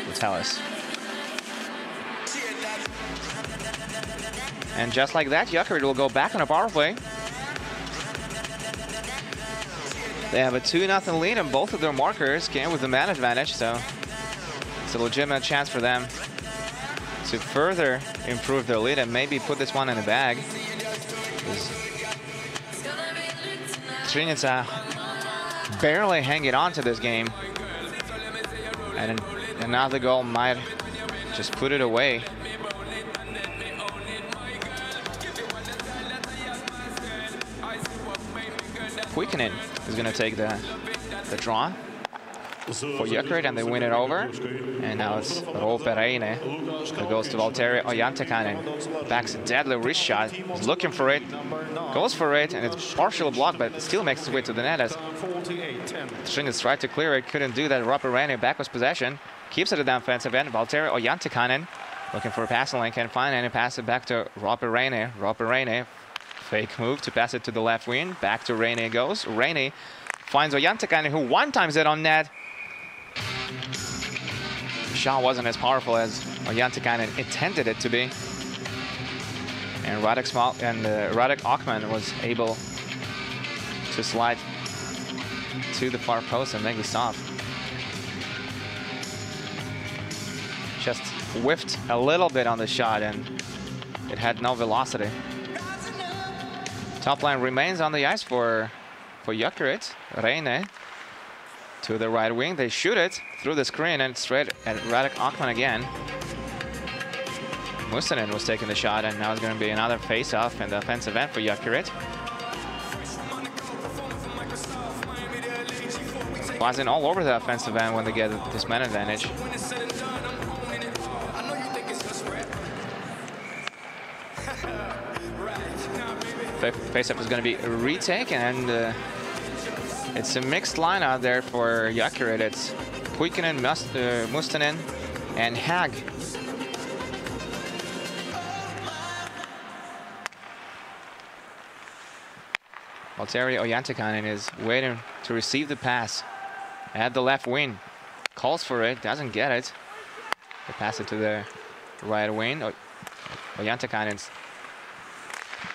will tell us. And just like that, Jokerit will go back on a power play. They have a 2-0 lead, and both of their markers came with the man advantage, so it's a legitimate chance for them to further improve their lead and maybe put this one in the bag. Trinec barely hanging on to this game, and another goal might just put it away. Puikkonen is going to take the draw for Jokerit, and they win it over. And now it's Ropereine who goes to Valtteri Ojantakainen. Backs a deadly wrist shot. He's looking for it. Goes for it, and it's partial block, but it still makes its way to the net as Trinec tried to clear it. Couldn't do that. Ropereine back with possession. Keeps it at the offensive end. Valtteri Ojantakainen looking for a passing lane. Can't find any. Pass it back to Ropereine. Ropereine. Fake move to pass it to the left wing. Back to Reine it goes. Reine finds Ojantakainen, who one-times it on net. The shot wasn't as powerful as Ojantakainen intended it to be. And Radek Akman was able to slide to the far post and make the stop. Just whiffed a little bit on the shot and it had no velocity. Top line remains on the ice for Jokerit. Reine to the right wing. They shoot it through the screen and straight at Radek Akman again. Mustonen was taking the shot, and now it's going to be another face-off in the offensive end for Jokerit. Buzzing all over the offensive end when they get this man advantage. Face-off is going to be retaken, and it's a mixed line out there for Jokerit. It's Puikinen, Mustonen, and Hag. Valtteri Ojantikainen is waiting to receive the pass at the left wing. Calls for it, doesn't get it. They pass it to the right wing. Ojantikainen's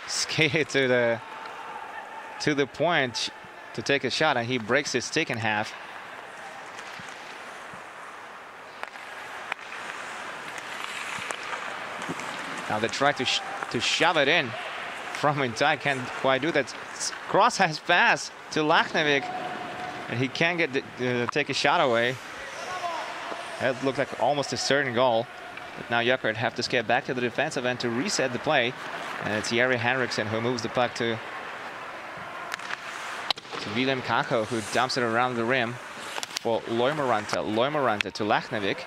skated to the point to take a shot, and he breaks his stick in half. Now they try to shove it in from inside, can't quite do that. Cross has pass to Lachnevic, and he can't get take a shot away. That looked like almost a certain goal. But now Jokerit have to skate back to the defensive end to reset the play. And it's Jari Henriksen who moves the puck to Wilhelm Kako, who dumps it around the rim for Loimoranta. Loimoranta to Lachnevic.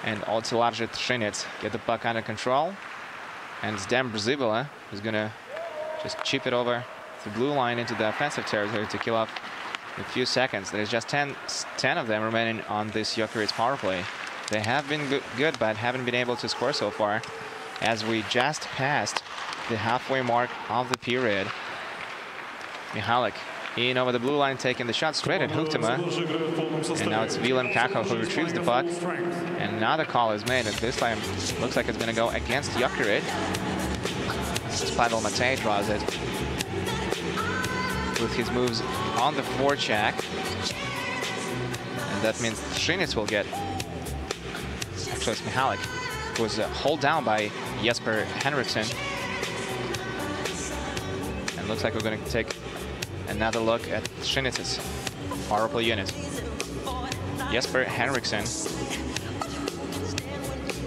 And Ocelari Trinec get the puck under control. And it's Dan Brzibila who's going to just chip it over the blue line into the offensive territory to kill off a few seconds. There's just 10 of them remaining on this Jokerit's power play. They have been good, but haven't been able to score so far, as we just passed the halfway mark of the period. Mihalik in over the blue line, taking the shot straight at Huhtema. And now it's Wilhelm Kako who retrieves the puck. And another call is made, and this time looks like it's going to go against Jokerit. Pavel Matej draws it with his moves on the forecheck. And that means Trinec will get... Actually, it's Mihalik, who was held down by Jesper Henriksen. And looks like we're going to take another look at Trinec's power play unit. Jesper Henriksen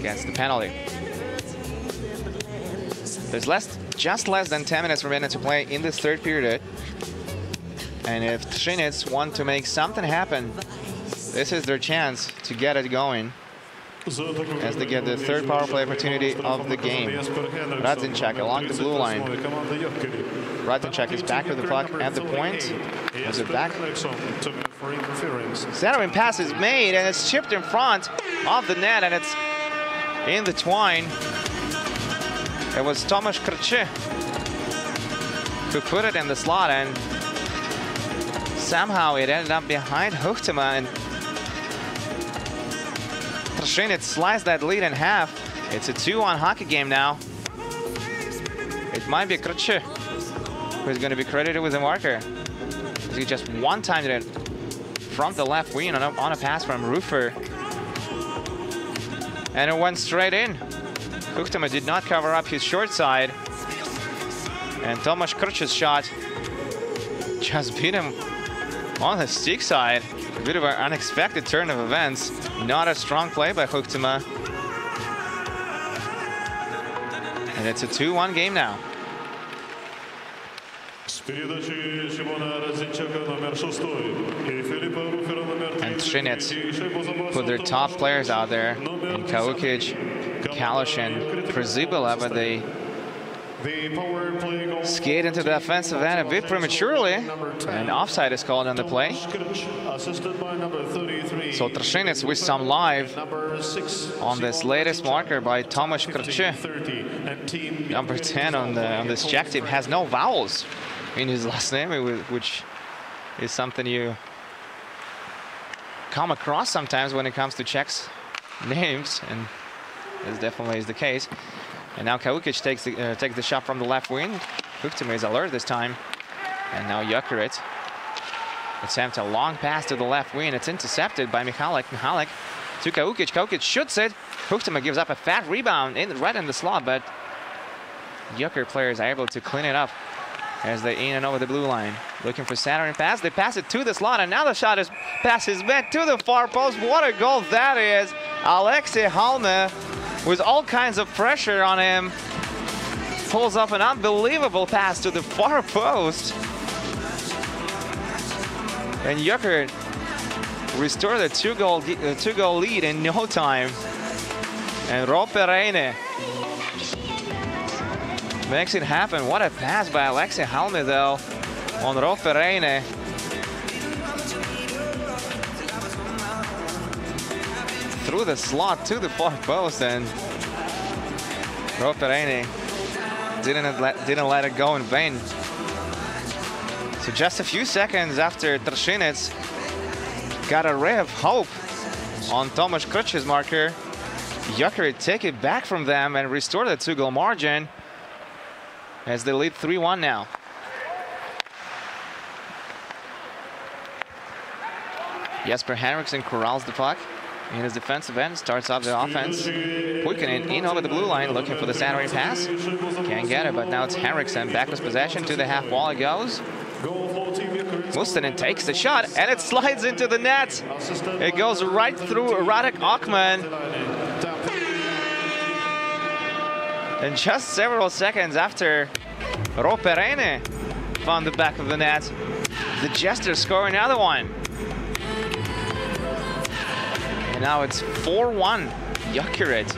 gets the penalty. There's just less than 10 minutes remaining to play in this third period. And if Trinec want to make something happen, this is their chance to get it going, as they get the third power play opportunity of the game. Radzinchak along the blue line. Radzinchak is back to the puck at the point. Is it back? Centering pass is made, and it's chipped in front of the net, and it's in the twine. It was Tomasz Krcze who put it in the slot, and somehow it ended up behind Huhtema, and Trinec sliced that lead in half. It's a 2-1 hockey game now. It might be Krcze who's going to be credited with the marker. He just one-timed it from the left wing on a pass from Rufer. And it went straight in. Huhtema did not cover up his short side. And Tomasz Krče's shot just beat him on the stick side. A bit of an unexpected turn of events. Not a strong play by Huhtema. And it's a 2-1 game now. And Trinec put their top players out there in Kaukic, Kalish, and Przybilla, but they skate into the offensive end a bit prematurely, and offside is called on the play. So Trinec with some live on this latest marker by Tomasz Krcze. Number 10 on this Czech team has no vowels in his last name, which is something you come across sometimes when it comes to Czechs' names, and this definitely is the case. And now Kaukic takes the shot from the left wing. Huhtema is alert this time. And now Jokerit attempt a long pass to the left wing. It's intercepted by Michalik. Michalik to Kaukic. Kaukic shoots it. Huchtema gives up a fat rebound right in the slot, but Jokerit players are able to clean it up as they in and over the blue line. Looking for Saturn pass. They pass it to the slot, and now the shot is passes back to the far post. What a goal that is! Alexei Halme, with all kinds of pressure on him, pulls off an unbelievable pass to the far post. And Jokerit restored a two-goal lead in no time. And Ropereine makes it happen. What a pass by Alexei Halme, though, on Ropereine. Through the slot to the far post, and Ropereine didn't let it go in vain. So just a few seconds after Trinec got a ray of hope on Tomasz Krč's marker, Jokerit take it back from them and restore the two-goal margin as they lead 3-1 now. Jesper Henriksen corrals the puck in his defensive end, starts off the offense. Puikkonen in over the blue line, looking for the Saturday pass. Can't get it, but now it's Henriksen. Backless possession to the half wall it goes. Mustonen takes the shot, and it slides into the net. It goes right through Radek Ockman. And just several seconds after Ropereine found the back of the net, the Jesters score another one. And now it's 4-1 Jokerit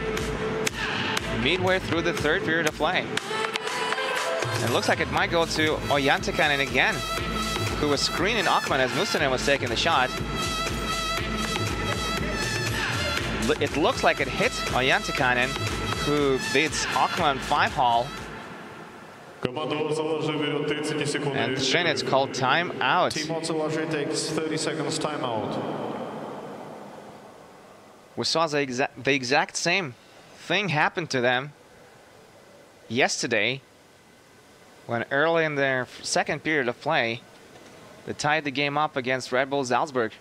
midway through the third period of play. And it looks like it might go to Ojantikainen again, who was screening Ockman as Mustonen was taking the shot. It looks like it hit Ojantikainen, who beats Ockman 5-haul. And Trinec called timeout. Team Ocelari takes 30 seconds timeout. We saw the exact same thing happen to them yesterday, when early in their second period of play, they tied the game up against Red Bull Salzburg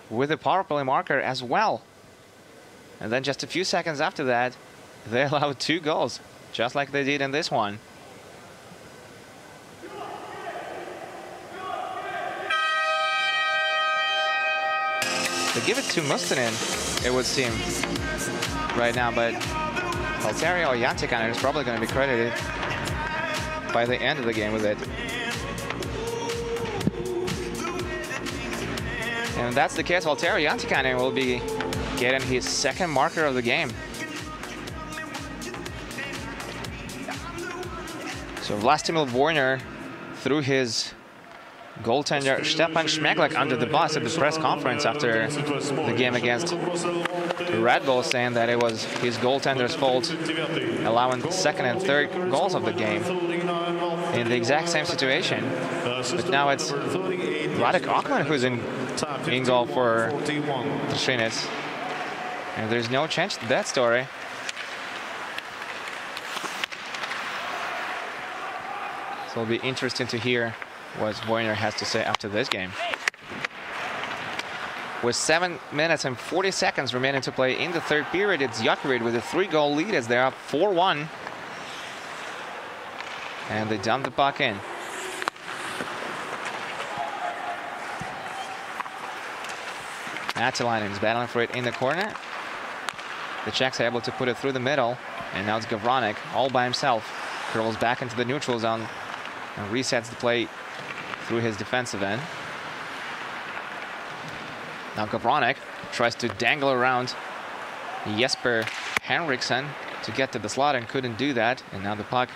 with a power play marker as well. And then just a few seconds after that, they allowed 2 goals, just like they did in this one. They give it to Mustonen, it would seem, right now, but Valtteri Ojantikainen is probably going to be credited by the end of the game with it. And if that's the case, Valtteri Ojantikainen will be getting his second marker of the game. So Vlastimil Voyner threw his goaltender Stepan Schmeglak under the bus at the press conference after the game against Red Bull, saying that it was his goaltender's fault, allowing second and third goals of the game in the exact same situation. But now it's Radek Ockman who's in goal for Trinec. And there's no change to that story. So it'll be interesting to hear what Voyner has to say after this game. With 7 minutes and 40 seconds remaining to play in the third period, it's Jokerit with a 3-goal lead as they're up 4-1. And they dump the puck in. Attilainen is battling for it in the corner. The Czechs are able to put it through the middle, and now it's Gavronik all by himself. Curls back into the neutral zone and resets the play through his defensive end. Now Gavronik tries to dangle around Jesper Henriksen to get to the slot and couldn't do that. And now the puck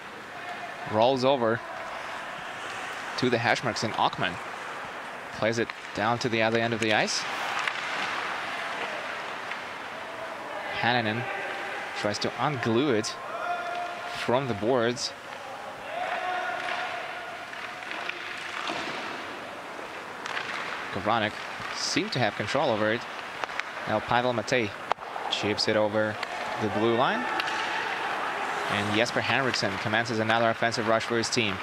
rolls over to the hash marks, and Ockman plays it down to the other end of the ice. Hannanen tries to unglue it from the boards. Gavronik seemed to have control over it. Now Pavel Matej chips it over the blue line. And Jesper Henriksen commences another offensive rush for his team.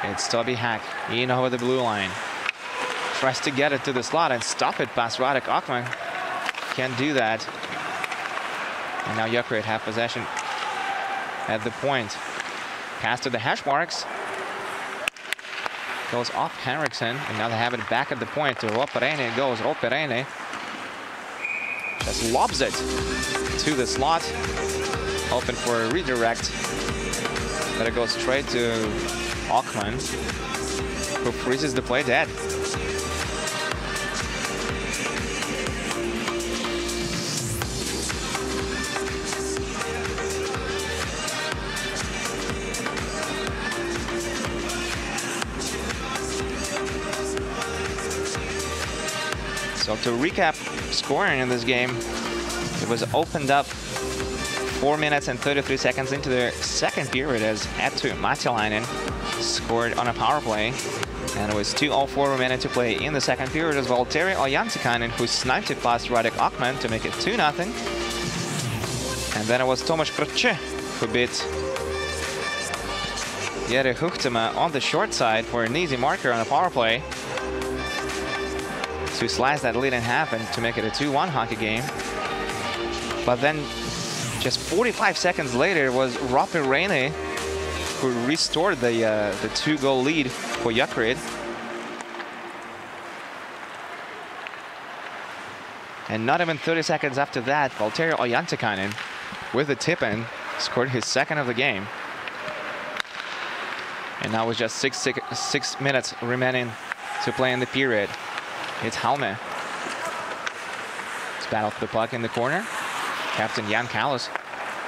It's Toby Hack in over the blue line. Tries to get it to the slot and stop it past Radek Akman. Can't do that. And now Jokerit have possession at the point. Pass to the hash marks. Goes off Henriksen, and now they have it back at the point to Roperene. It goes Roperene. Just lobs it to the slot. Open for a redirect. But it goes straight to Akman, who freezes the play dead. So to recap scoring in this game, it was opened up 4 minutes and 33 seconds into the second period as Eetu Matilainen scored on a power play. And it was 2:04 remaining to play in the second period as Valtteri Ojantikainen, who sniped it past Radek Akman to make it 2-0. And then it was Tomasz Krcze who beat Jere Huchtema on the short side for an easy marker on a power play to slice that lead in half and to make it a 2-1 hockey game. But then just 45 seconds later, it was Roperene who restored the 2-goal lead for Jokerit. And not even 30 seconds after that, Valtteri Ojantikainen, with the tip-in, scored his second of the game. And now with just 6 minutes remaining to play in the period, it's Halme. It's battled for the puck in the corner. Captain Jan Kallis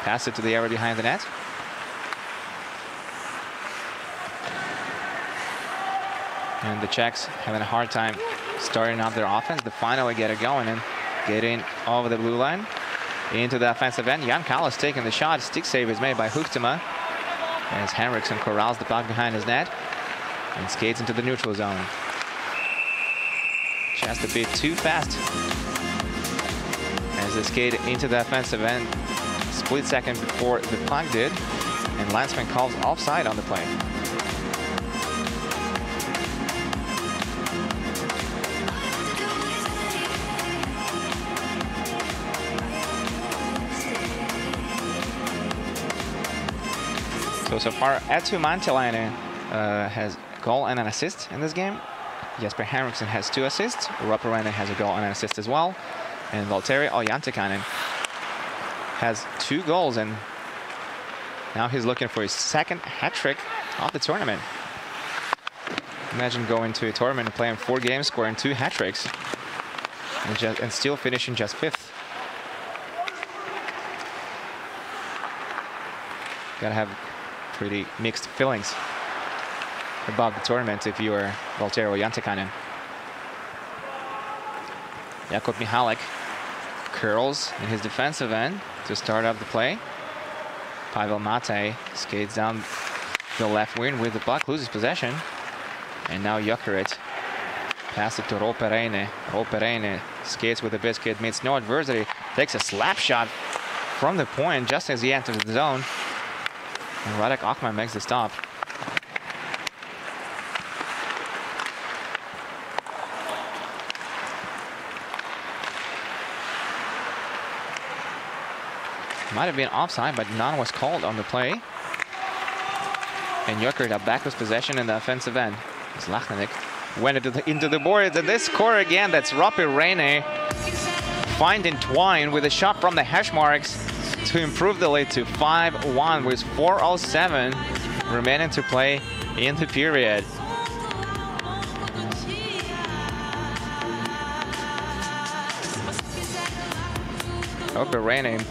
passed it to the area behind the net. And the Czechs having a hard time starting off their offense. They finally get it going and get in over the blue line. Into the offensive end. Jan Kallis taking the shot. Stick save is made by Huchtema as Henriksen corrals the puck behind his net and skates into the neutral zone. Just a bit too fast as they skate into the offensive end. Split second before the puck did, and linesman calls offside on the play. So far, Eetu Matilainen has a goal and an assist in this game. Jesper Henriksen has 2 assists. Roperene has a goal and an assist as well. And Valtteri Ojantikainen has 2 goals, and now he's looking for his second hat-trick of the tournament. Imagine going to a tournament and playing 4 games, scoring 2 hat-tricks, and still finishing just 5th. Gotta have pretty mixed feelings about the tournament if you are Valtteri Ojantikainen. Jakub Michalek curls in his defensive end to start up the play. Pavel Mate skates down the left wing with the puck, loses possession. And now Jokerit pass it to Roperene. Roperene skates with the biscuit, meets no adversity, takes a slap shot from the point just as he enters the zone. And Radek Akman makes the stop. Might have been offside, but none was called on the play. And Jokerit have back with possession in the offensive end. Zlachnanik went into the boards, and they score again. That's Roperene finding Twine with a shot from the hash marks to improve the lead to 5-1 with 4:07 remaining to play in the period. Roperene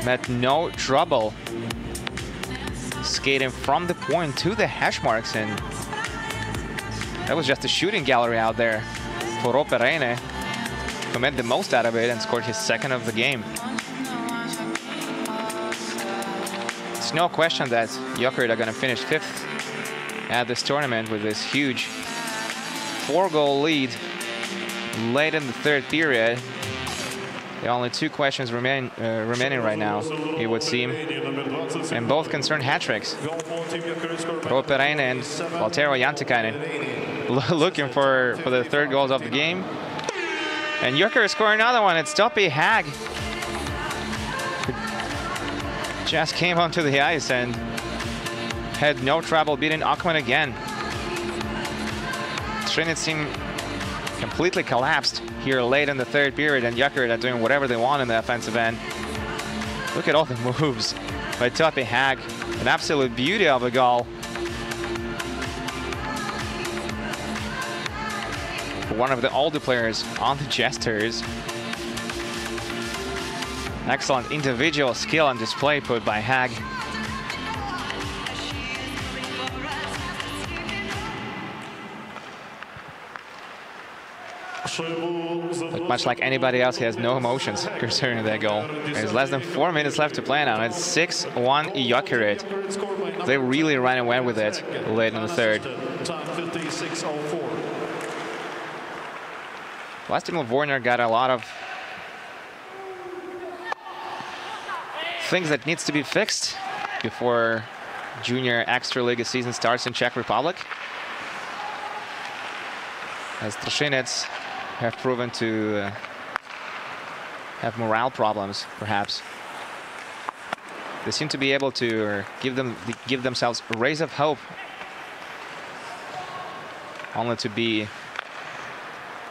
met no trouble skating from the point to the hash marks, and that was just a shooting gallery out there for Roperene, who made the most out of it and scored his second of the game. It's no question that Jokerit are going to finish 5th at this tournament with this huge 4-goal lead late in the 3rd period. The only two questions remaining right now, it would seem, and both concern hat tricks. Jokerit and Valtteri Jantikainen looking for the third goals of the game. And Jokerit scoring another one. It's Topi Hag. Just came onto the ice and had no trouble beating Akman again. Trinec team completely collapsed here late in the third period, and Jokerit are doing whatever they want in the offensive end. Look at all the moves by Topi Hag. An absolute beauty of a goal. One of the older players on the Jesters. Excellent individual skill on display put by Hag. But much like anybody else, he has no emotions concerning that goal. There's less than 4 minutes left to play now. It's 6-1 Jokerit. They really ran away with it late in the third. Vladimir Warner got a lot of things that needs to be fixed before junior extra league season starts in Czech Republic, as Trinec have proven to have morale problems, perhaps. They seem to be able to give themselves a rays of hope, only to be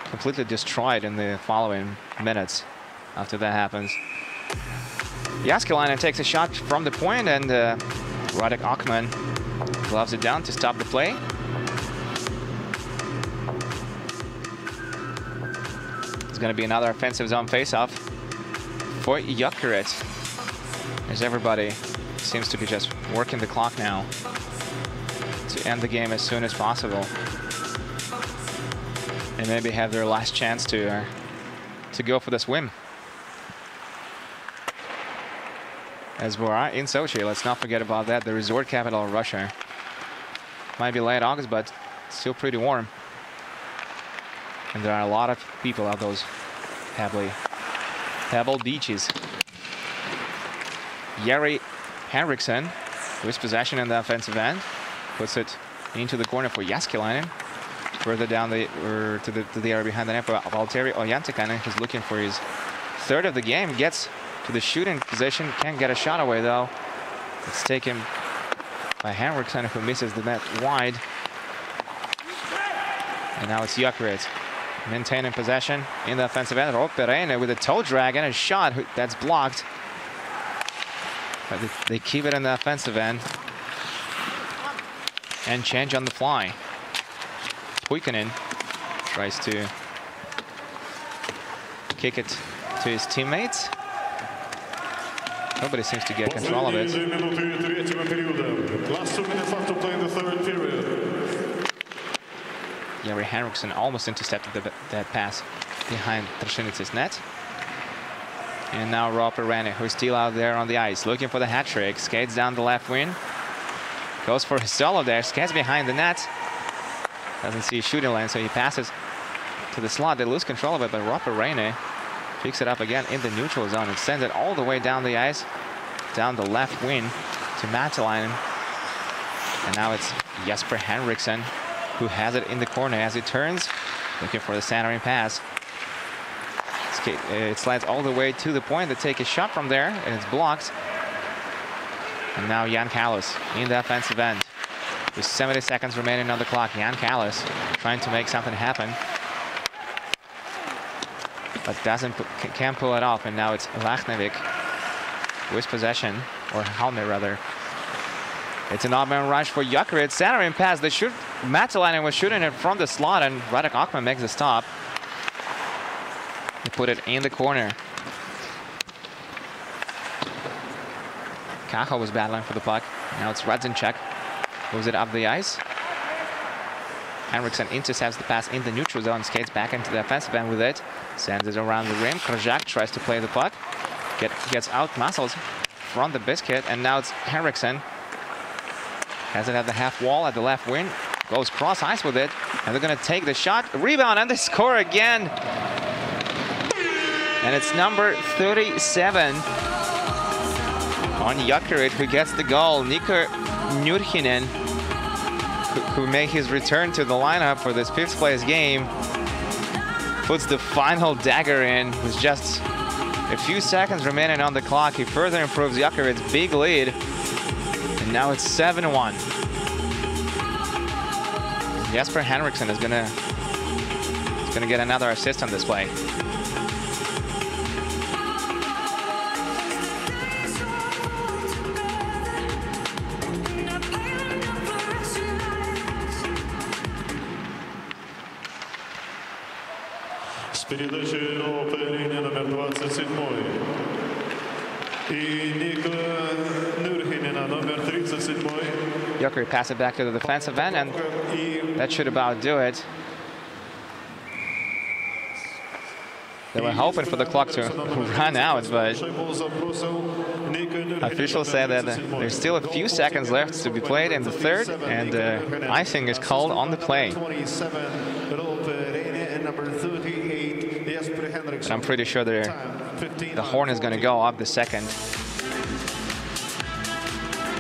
completely destroyed in the following minutes after that happens. Jääskeläinen takes a shot from the point, and Radek Akman gloves it down to stop the play. It's going to be another offensive zone face-off for Jokerit, as everybody seems to be just working the clock now to end the game as soon as possible, and maybe have their last chance to go for the swim. As we're in Sochi, let's not forget about that, the resort capital of Russia. Might be late August, but still pretty warm. And there are a lot of people at those pebble beaches. Jari Henriksson, with possession in the offensive end, puts it into the corner for Jääskeläinen. Further down to the area behind the net for Valtteri Jantikainen, who's looking for his third of the game. Gets to the shooting position, can't get a shot away though. It's taken by Henriksson, who misses the net wide. And now it's Jokerit maintaining possession in the offensive end. Jokerit with a toe drag and a shot that's blocked. But they keep it in the offensive end and change on the fly. Puikkonen tries to kick it to his teammates. Nobody seems to get control of it. Jari Henriksson almost intercepted that pass behind Trinec's net. And now Jokerit, who's still out there on the ice, looking for the hat trick. Skates down the left wing. Goes for his solo there. Skates behind the net. Doesn't see a shooting lane, so he passes to the slot. They lose control of it, but Jokerit picks it up again in the neutral zone and sends it all the way down the ice, down the left wing to Matalainen. And now it's Jesper Henriksson who has it in the corner as he turns, looking for the centering pass. It slides all the way to the point. They take a shot from there, and it's blocked. And now Jan Kallis in the offensive end. With 70 seconds remaining on the clock, Jan Kallis trying to make something happen, but can't pull it off. And now it's Lachnevic with possession, or Halme rather. It's an odd man rush for Jokerit. Centering pass. Matalainen was shooting it from the slot, and Radek Akman makes the stop. They put it in the corner. Kaho was battling for the puck. Now it's Radzinchuk. Moves it up the ice. Henriksson intercepts the pass in the neutral zone, skates back into the offensive end with it. Sends it around the rim. Krajak tries to play the puck. Gets out muscles from the biscuit, and now it's Henriksson. Has it at the half wall at the left wing. Goes cross ice with it, and they're going to take the shot. Rebound, and they score again. And it's number 37 on Jokerit who gets the goal. Nico Nurhinen, who made his return to the lineup for this 5th place game, puts the final dagger in with just a few seconds remaining on the clock. He further improves Jokerit's big lead, and now it's 7-1. Jesper Henriksen is gonna get another assist on this play. С передачей Оcelari номер 27. И Nico Nurhinen номер 37. Jokerit pass it back to the defensive end, and that should about do it. They were hoping for the clock to run out, but officials said that there's still a few seconds left to be played in the 3rd, and icing is called on the play. And I'm pretty sure the horn is going to go up the second.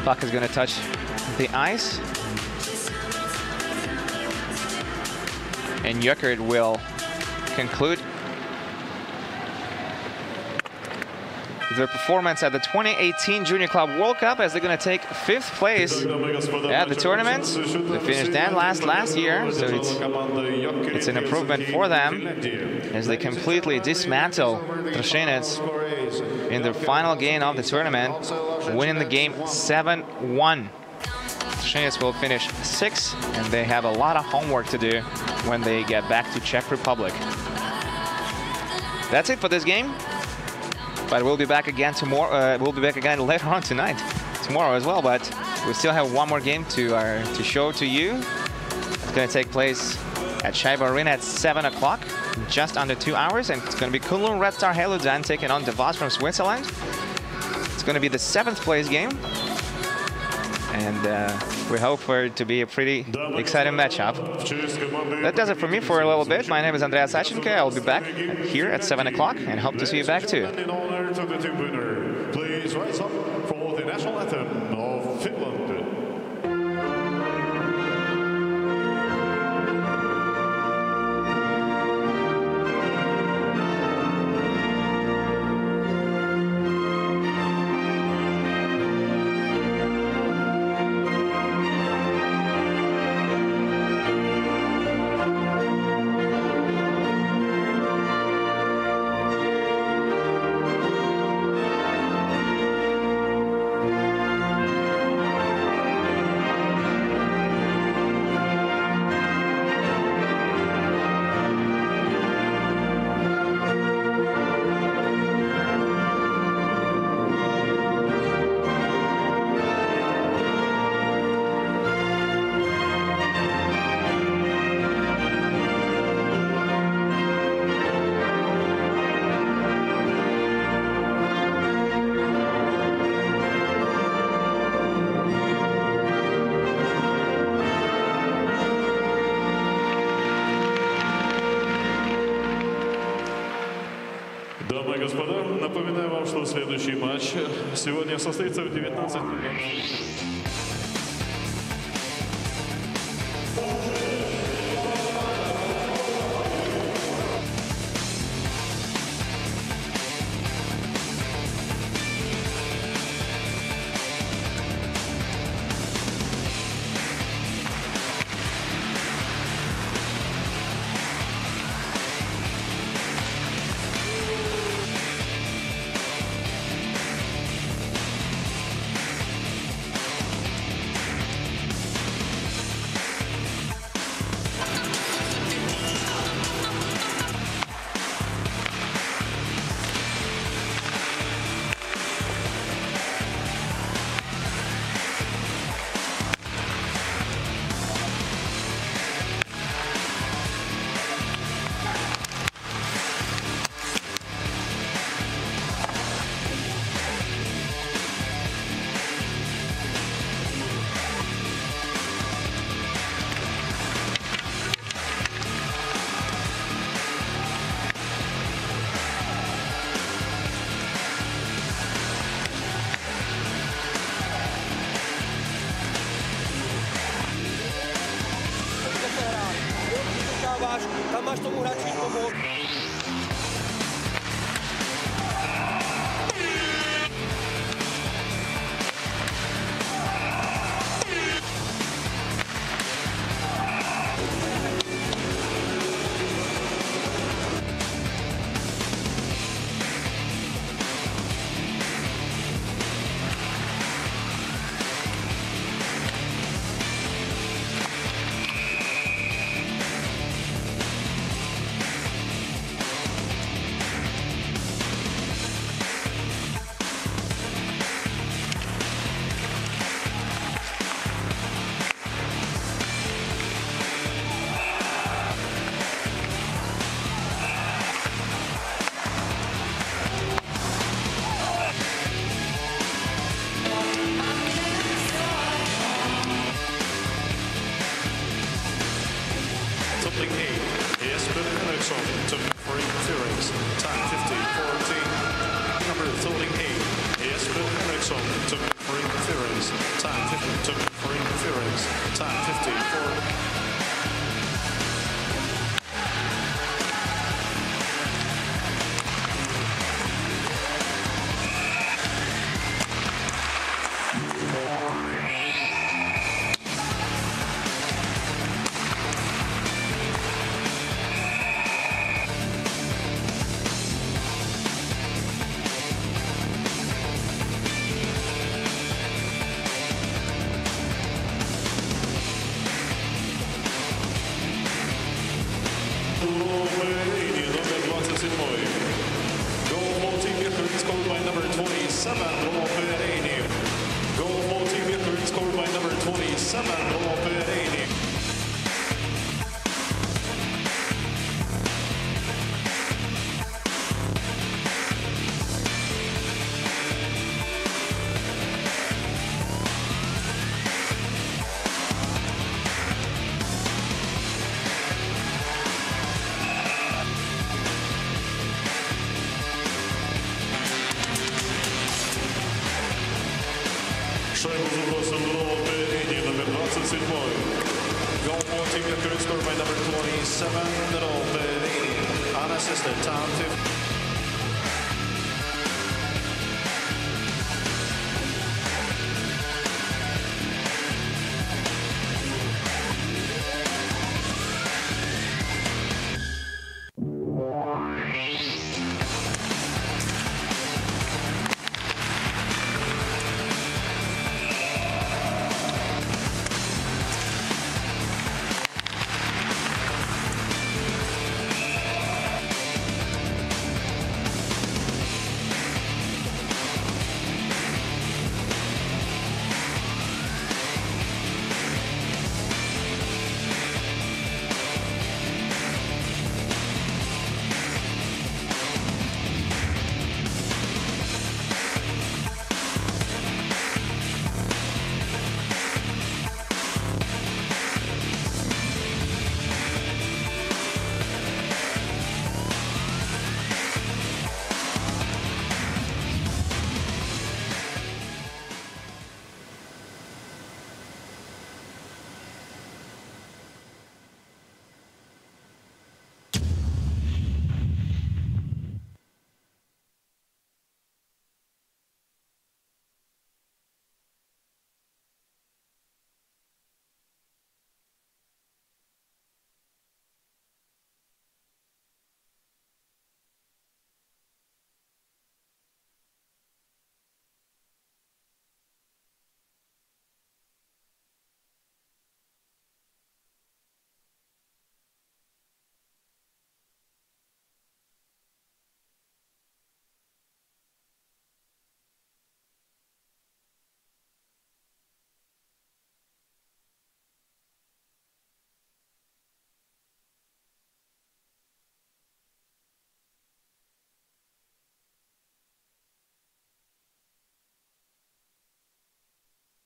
Puck is going to touch the ice, and Jokerit will conclude their performance at the 2018 Junior Club World Cup, as they're going to take 5th place at the tournament. They finished dead last year, so it's an improvement for them as they completely dismantle Trinec in their final game of the tournament, winning the game 7-1. Trinec will finish 6th, and they have a lot of homework to do when they get back to Czech Republic. That's it for this game. But we'll be back again tomorrow. We'll be back again later on tonight, tomorrow as well. But we still have one more game to show to you. It's going to take place at Scheibe Arena at 7 o'clock, just under 2 hours, and it's going to be Kunlun Red Star Heludan taking on DeVos from Switzerland. It's going to be the 7th place game, and we hope for it to be a pretty exciting matchup. That does it for me for a little bit. My name is Andreas Sachenko. I'll be back here at 7 o'clock and hope to see you back too. Please rise up for the national anthem of Finland. Дамы и господа, напоминаю вам, что следующий матч сегодня состоится в 19:00. tam máš tomu hráči pomoct. Took for interference. Time 50-14. Number 38. Jesper Henriksson took for interference. Time 50. Took for interference. Time 50-14. Scored by number 27, Jokerit. Goal for Team Jokerit scored by number 27, Jokerit. Шайбу забросил Jokerit, номер 27. Goal for Team Jokerit scored by number 27, Jokerit. Unassisted, time 50.